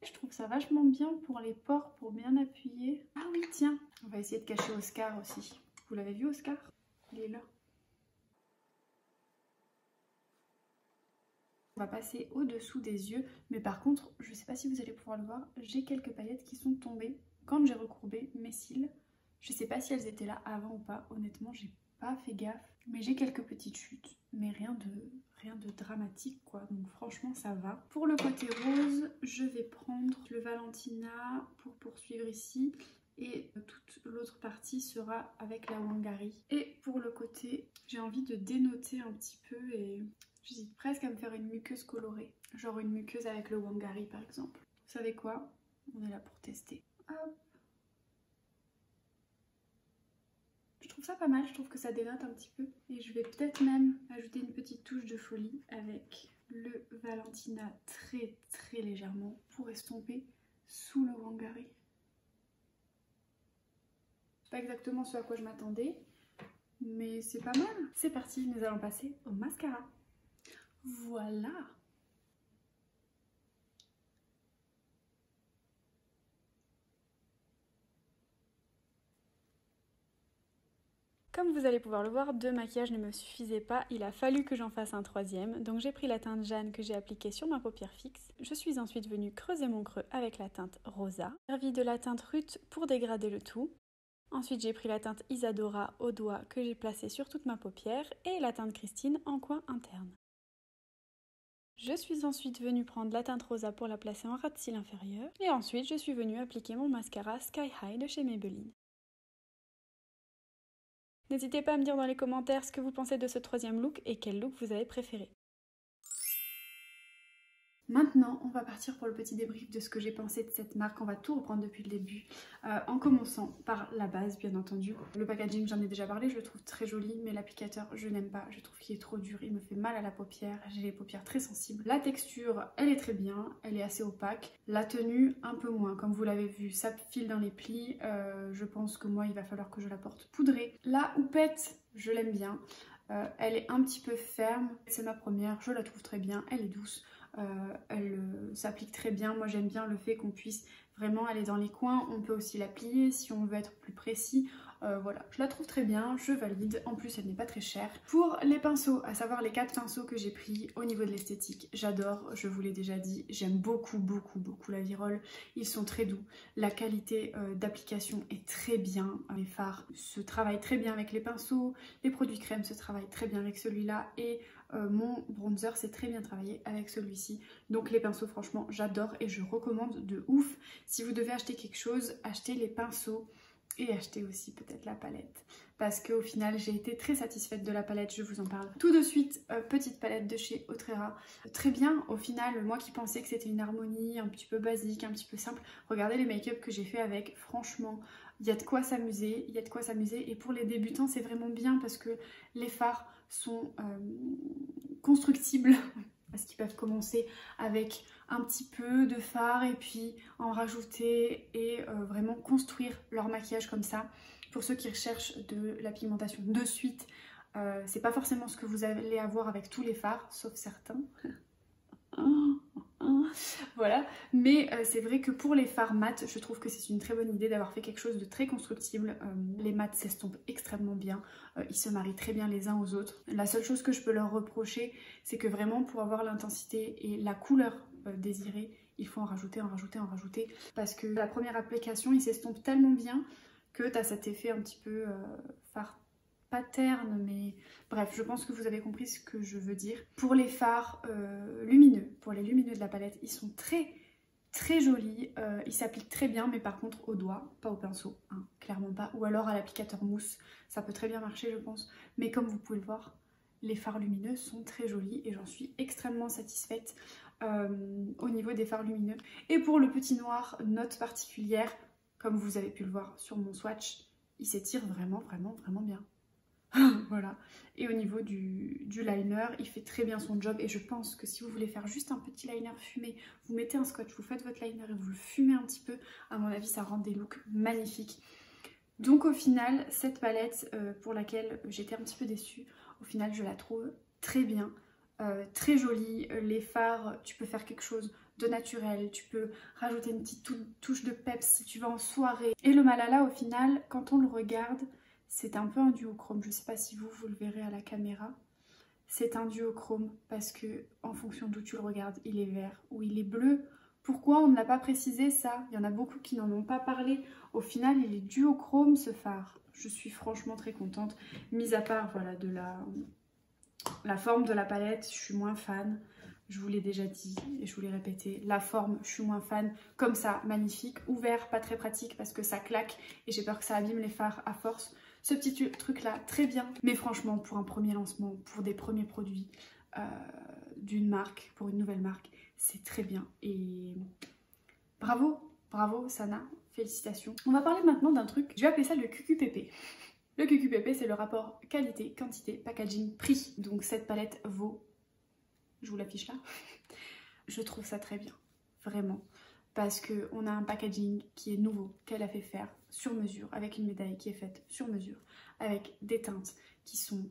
[SPEAKER 1] Je trouve ça vachement bien pour les pores, pour bien appuyer. Ah oui, tiens, on va essayer de cacher Oscar aussi. Vous l'avez vu Oscar? Il est là. On va passer au-dessous des yeux, mais par contre, je ne sais pas si vous allez pouvoir le voir, j'ai quelques paillettes qui sont tombées quand j'ai recourbé mes cils. Je ne sais pas si elles étaient là avant ou pas, honnêtement, j'ai pas fait gaffe. Mais j'ai quelques petites chutes, mais rien de dramatique quoi, donc franchement ça va. Pour le côté rose, je vais prendre le Valentina pour poursuivre ici. Et toute l'autre partie sera avec la Wangari. Et pour le côté, j'ai envie de dénoter un petit peu et j'hésite presque à me faire une muqueuse colorée. Genre une muqueuse avec le Wangari par exemple. Vous savez quoi? On est là pour tester. Hop. Je trouve ça pas mal, je trouve que ça dénote un petit peu. Et je vais peut-être même ajouter une petite touche de folie avec le Valentina très légèrement pour estomper sous le Wangari. Pas exactement ce à quoi je m'attendais, mais c'est pas mal. C'est parti, nous allons passer au mascara. Voilà. Comme vous allez pouvoir le voir, 2 maquillages ne me suffisaient pas, il a fallu que j'en fasse un 3e. Donc j'ai pris la teinte Jeanne que j'ai appliquée sur ma paupière fixe. Je suis ensuite venue creuser mon creux avec la teinte Rosa. J'ai servi de la teinte Ruth pour dégrader le tout. Ensuite j'ai pris la teinte Isadora au doigt que j'ai placée sur toute ma paupière et la teinte Christine en coin interne.
[SPEAKER 2] Je suis ensuite venue prendre la teinte rosa pour la placer en ras de cils inférieur. Et ensuite, je suis venue appliquer mon mascara Sky High de chez Maybelline. N'hésitez pas à me dire dans les commentaires ce que vous pensez de ce troisième look et quel look vous avez préféré.
[SPEAKER 1] Maintenant, on va partir pour le petit débrief de ce que j'ai pensé de cette marque. On va tout reprendre depuis le début, en commençant par la base, bien entendu. Le packaging, j'en ai déjà parlé, je le trouve très joli, mais l'applicateur, je n'aime pas. Je trouve qu'il est trop dur, il me fait mal à la paupière. J'ai les paupières très sensibles. La texture, elle est très bien, elle est assez opaque. La tenue, un peu moins. Comme vous l'avez vu, ça file dans les plis. Je pense que moi, il va falloir que je la porte poudrée. La houppette, je l'aime bien. Elle est un petit peu ferme. C'est ma première, je la trouve très bien. Elle est douce. Elle s'applique très bien. Moi j'aime bien le fait qu'on puisse vraiment aller dans les coins. On peut aussi la plier si on veut être plus précis. Voilà, je la trouve très bien, je valide. En plus elle n'est pas très chère. Pour les pinceaux, à savoir les 4 pinceaux que j'ai pris au niveau de l'esthétique, j'adore, je vous l'ai déjà dit, j'aime beaucoup la Virole. Ils sont très doux, la qualité d'application est très bien. Les fards se travaillent très bien avec les pinceaux, les produits crème se travaillent très bien avec celui-là et mon bronzer s'est très bien travaillé avec celui-ci. Donc les pinceaux franchement j'adore et je recommande de ouf. Si vous devez acheter quelque chose, achetez les pinceaux et achetez aussi peut-être la palette. Parce qu'au final j'ai été très satisfaite de la palette, je vous en parle tout de suite. Petite palette de chez Autrera. Très bien au final, moi qui pensais que c'était une harmonie un petit peu basique, un petit peu simple. Regardez les make-up que j'ai fait avec, franchement il y a de quoi s'amuser, il y a de quoi s'amuser. Et pour les débutants c'est vraiment bien parce que les fards sont constructibles parce qu'ils peuvent commencer avec un petit peu de fard et puis en rajouter et vraiment construire leur maquillage comme ça. Pour ceux qui recherchent de la pigmentation de suite, c'est pas forcément ce que vous allez avoir avec tous les fards, sauf certains. Voilà, mais c'est vrai que pour les fards mat, je trouve que c'est une très bonne idée d'avoir fait quelque chose de très constructible. Les mats s'estompent extrêmement bien, ils se marient très bien les uns aux autres. La seule chose que je peux leur reprocher, c'est que vraiment pour avoir l'intensité et la couleur désirée, il faut en rajouter, parce que la première application, il s'estompe tellement bien que tu as cet effet un petit peu fard pas terne, mais bref, je pense que vous avez compris ce que je veux dire. Pour les fards lumineux, pour les lumineux de la palette, ils sont très jolis, ils s'appliquent très bien, mais par contre au doigt, pas au pinceau, hein, clairement pas, ou alors à l'applicateur mousse, ça peut très bien marcher je pense, mais comme vous pouvez le voir, les fards lumineux sont très jolis et j'en suis extrêmement satisfaite au niveau des fards lumineux. Et pour le petit noir, note particulière, comme vous avez pu le voir sur mon swatch, il s'étire vraiment bien. Voilà, et au niveau du liner, il fait très bien son job et je pense que si vous voulez faire juste un petit liner fumé, vous mettez un scotch, vous faites votre liner et vous le fumez un petit peu, à mon avis ça rend des looks magnifiques. Donc au final, cette palette pour laquelle j'étais un petit peu déçue, au final je la trouve très bien, très jolie. Les fards, tu peux faire quelque chose de naturel, tu peux rajouter une petite touche de peps si tu vas en soirée. Et le Malala au final, quand on le regarde, c'est un peu un duochrome, je sais pas si vous le verrez à la caméra. C'est un duochrome parce que en fonction d'où tu le regardes, il est vert ou il est bleu. Pourquoi on ne l'a pas précisé ça? Il y en a beaucoup qui n'en ont pas parlé. Au final, il est duochrome ce phare. Je suis franchement très contente. Mis à part voilà, de la forme de la palette, je suis moins fan. Je vous l'ai déjà dit et je vous l'ai répété, la forme, je suis moins fan. Comme ça, magnifique. Ouvert, pas très pratique parce que ça claque et j'ai peur que ça abîme les fards à force. Ce petit truc là, très bien. Mais franchement, pour un premier lancement, pour des premiers produits d'une marque, pour une nouvelle marque, c'est très bien. Et bravo, bravo Sana, félicitations. On va parler maintenant d'un truc, je vais appeler ça le QQPP. Le QQPP, c'est le rapport qualité, quantité, packaging, prix. Donc cette palette vaut, je vous l'affiche là, je trouve ça très bien, vraiment. Parce qu'on a un packaging qui est nouveau, qu'elle a fait faire sur mesure, avec une médaille qui est faite sur mesure, avec des teintes qui sont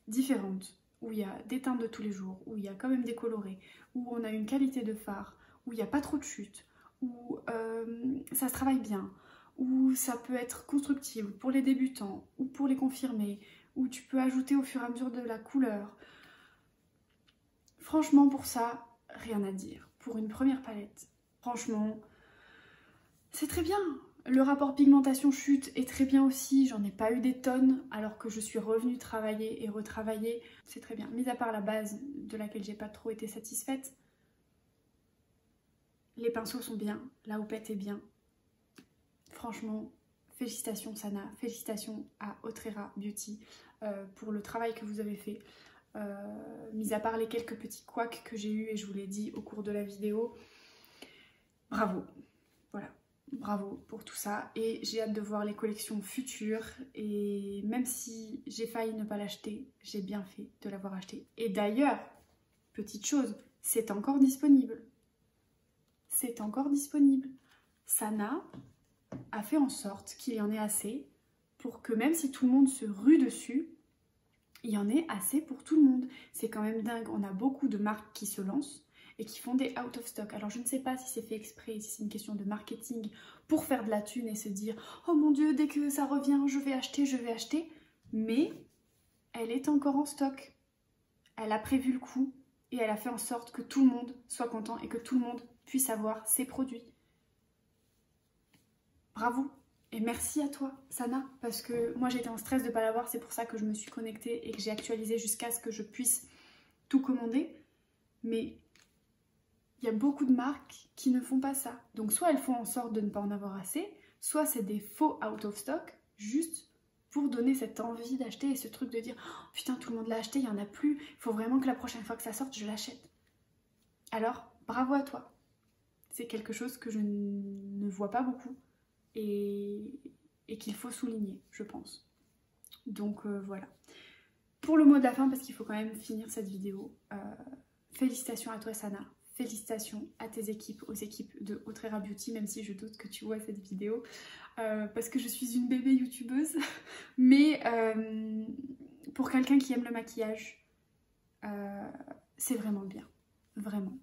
[SPEAKER 1] différentes, où il y a des teintes de tous les jours, où il y a quand même des colorés, où on a une qualité de fard, où il n'y a pas trop de chute, où ça se travaille bien, où ça peut être constructible pour les débutants ou pour les confirmés, où tu peux ajouter au fur et à mesure de la couleur. Franchement, pour ça, rien à dire. Pour une première palette, franchement, c'est très bien. Le rapport pigmentation chute est très bien aussi, j'en ai pas eu des tonnes alors que je suis revenue travailler et retravailler, c'est très bien. Mis à part la base de laquelle j'ai pas trop été satisfaite, les pinceaux sont bien, la houppette est bien. Franchement, félicitations Sana, félicitations à Otrera Beauty pour le travail que vous avez fait. Mis à part les quelques petits couacs que j'ai eu et je vous l'ai dit au cours de la vidéo, bravo, voilà. Bravo pour tout ça et j'ai hâte de voir les collections futures et même si j'ai failli ne pas l'acheter, j'ai bien fait de l'avoir acheté. Et d'ailleurs, petite chose, c'est encore disponible. C'est encore disponible. Sana a fait en sorte qu'il y en ait assez pour que même si tout le monde se rue dessus, il y en ait assez pour tout le monde. C'est quand même dingue, on a beaucoup de marques qui se lancent et qui font des out of stock. Alors je ne sais pas si c'est fait exprès, si c'est une question de marketing pour faire de la thune et se dire « Oh mon Dieu, dès que ça revient, je vais acheter », mais elle est encore en stock. Elle a prévu le coup et elle a fait en sorte que tout le monde soit content et que tout le monde puisse avoir ses produits. Bravo et merci à toi, Sana, parce que moi j'étais en stress de ne pas l'avoir, c'est pour ça que je me suis connectée et que j'ai actualisé jusqu'à ce que je puisse tout commander, mais il y a beaucoup de marques qui ne font pas ça. Donc soit elles font en sorte de ne pas en avoir assez, soit c'est des faux out of stock, juste pour donner cette envie d'acheter et ce truc de dire oh, « Putain, tout le monde l'a acheté, il n'y en a plus, il faut vraiment que la prochaine fois que ça sorte, je l'achète. » Alors, bravo à toi. C'est quelque chose que je ne vois pas beaucoup et qu'il faut souligner, je pense. Donc voilà. Pour le mot de la fin, parce qu'il faut quand même finir cette vidéo, félicitations à toi Sana. Félicitations à tes équipes, aux équipes de Otrera Beauty, même si je doute que tu vois cette vidéo, parce que je suis une bébé youtubeuse. Mais pour quelqu'un qui aime le maquillage, c'est vraiment bien. Vraiment.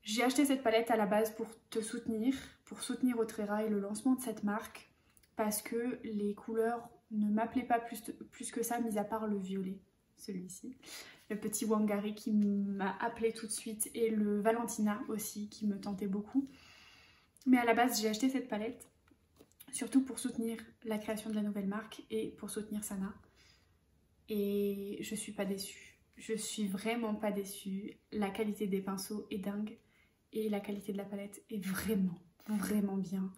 [SPEAKER 1] J'ai acheté cette palette à la base pour te soutenir, pour soutenir Otrera et le lancement de cette marque, parce que les couleurs ne m'appelaient pas plus que ça, mis à part le violet, celui-ci. Le petit Wangari qui m'a appelé tout de suite et le Valentina aussi qui me tentait beaucoup. Mais à la base j'ai acheté cette palette surtout pour soutenir la création de la nouvelle marque et pour soutenir Sana. Et je suis pas déçue. Je suis vraiment pas déçue. La qualité des pinceaux est dingue et la qualité de la palette est vraiment, vraiment bien.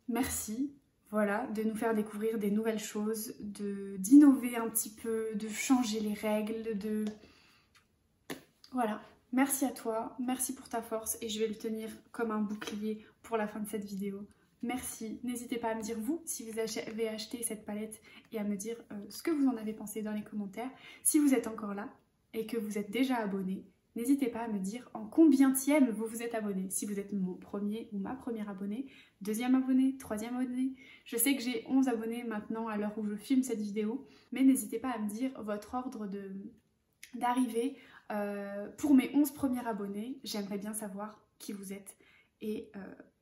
[SPEAKER 1] Merci. Voilà, de nous faire découvrir des nouvelles choses, d'innover un petit peu, de changer les règles, Voilà, merci à toi, merci pour ta force et je vais le tenir comme un bouclier pour la fin de cette vidéo. Merci, n'hésitez pas à me dire vous si vous avez acheté cette palette et à me dire ce que vous en avez pensé dans les commentaires. Si vous êtes encore là et que vous êtes déjà abonné, n'hésitez pas à me dire en combienième vous vous êtes abonné. Si vous êtes mon premier ou ma première abonnée, deuxième abonné, troisième abonné. Je sais que j'ai 11 abonnés maintenant à l'heure où je filme cette vidéo, mais n'hésitez pas à me dire votre ordre d'arrivée pour mes 11 premiers abonnés. J'aimerais bien savoir qui vous êtes et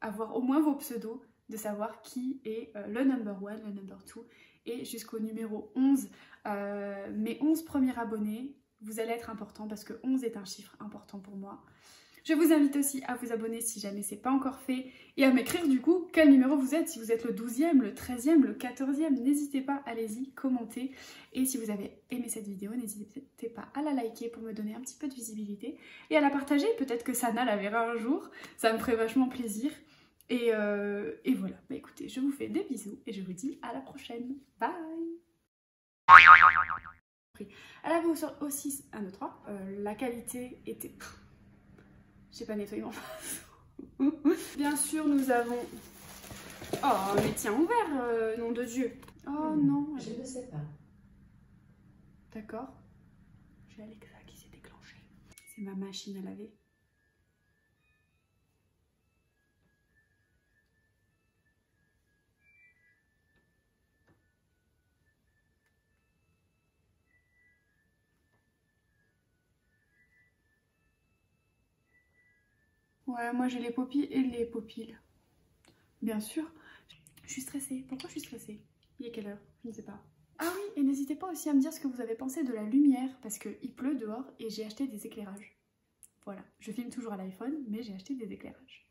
[SPEAKER 1] avoir au moins vos pseudos, de savoir qui est le number 1, le number 2 et jusqu'au numéro 11. Mes 11 premiers abonnés, vous allez être important parce que 11 est un chiffre important pour moi. Je vous invite aussi à vous abonner si jamais c'est pas encore fait et à m'écrire du coup quel numéro vous êtes, si vous êtes le 12e, le 13e, le 14e, n'hésitez pas, allez-y, commentez. Et si vous avez aimé cette vidéo, n'hésitez pas à la liker pour me donner un petit peu de visibilité et à la partager, peut-être que Sana la verra un jour, ça me ferait vachement plaisir. Et voilà, bah écoutez, je vous fais des bisous et je vous dis à la prochaine. Bye. Elle avait aussi, 1, 2, 3, la qualité était... J'ai pas nettoyé mon face. Bien sûr, nous avons... Oh, mais tiens, ouvert, nom de Dieu. Oh non.
[SPEAKER 3] Je ne sais pas.
[SPEAKER 1] D'accord. J'ai Alexa qui s'est déclenchée. C'est ma machine à laver. Ouais, moi j'ai les paupières et les pupilles. Bien sûr. Je suis stressée. Pourquoi je suis stressée? Il est quelle heure? Je ne sais pas. Ah oui, et n'hésitez pas aussi à me dire ce que vous avez pensé de la lumière, parce qu'il pleut dehors et j'ai acheté des éclairages. Voilà, je filme toujours à l'iPhone, mais j'ai acheté des éclairages.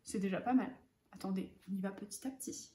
[SPEAKER 1] C'est déjà pas mal. Attendez, on y va petit à petit.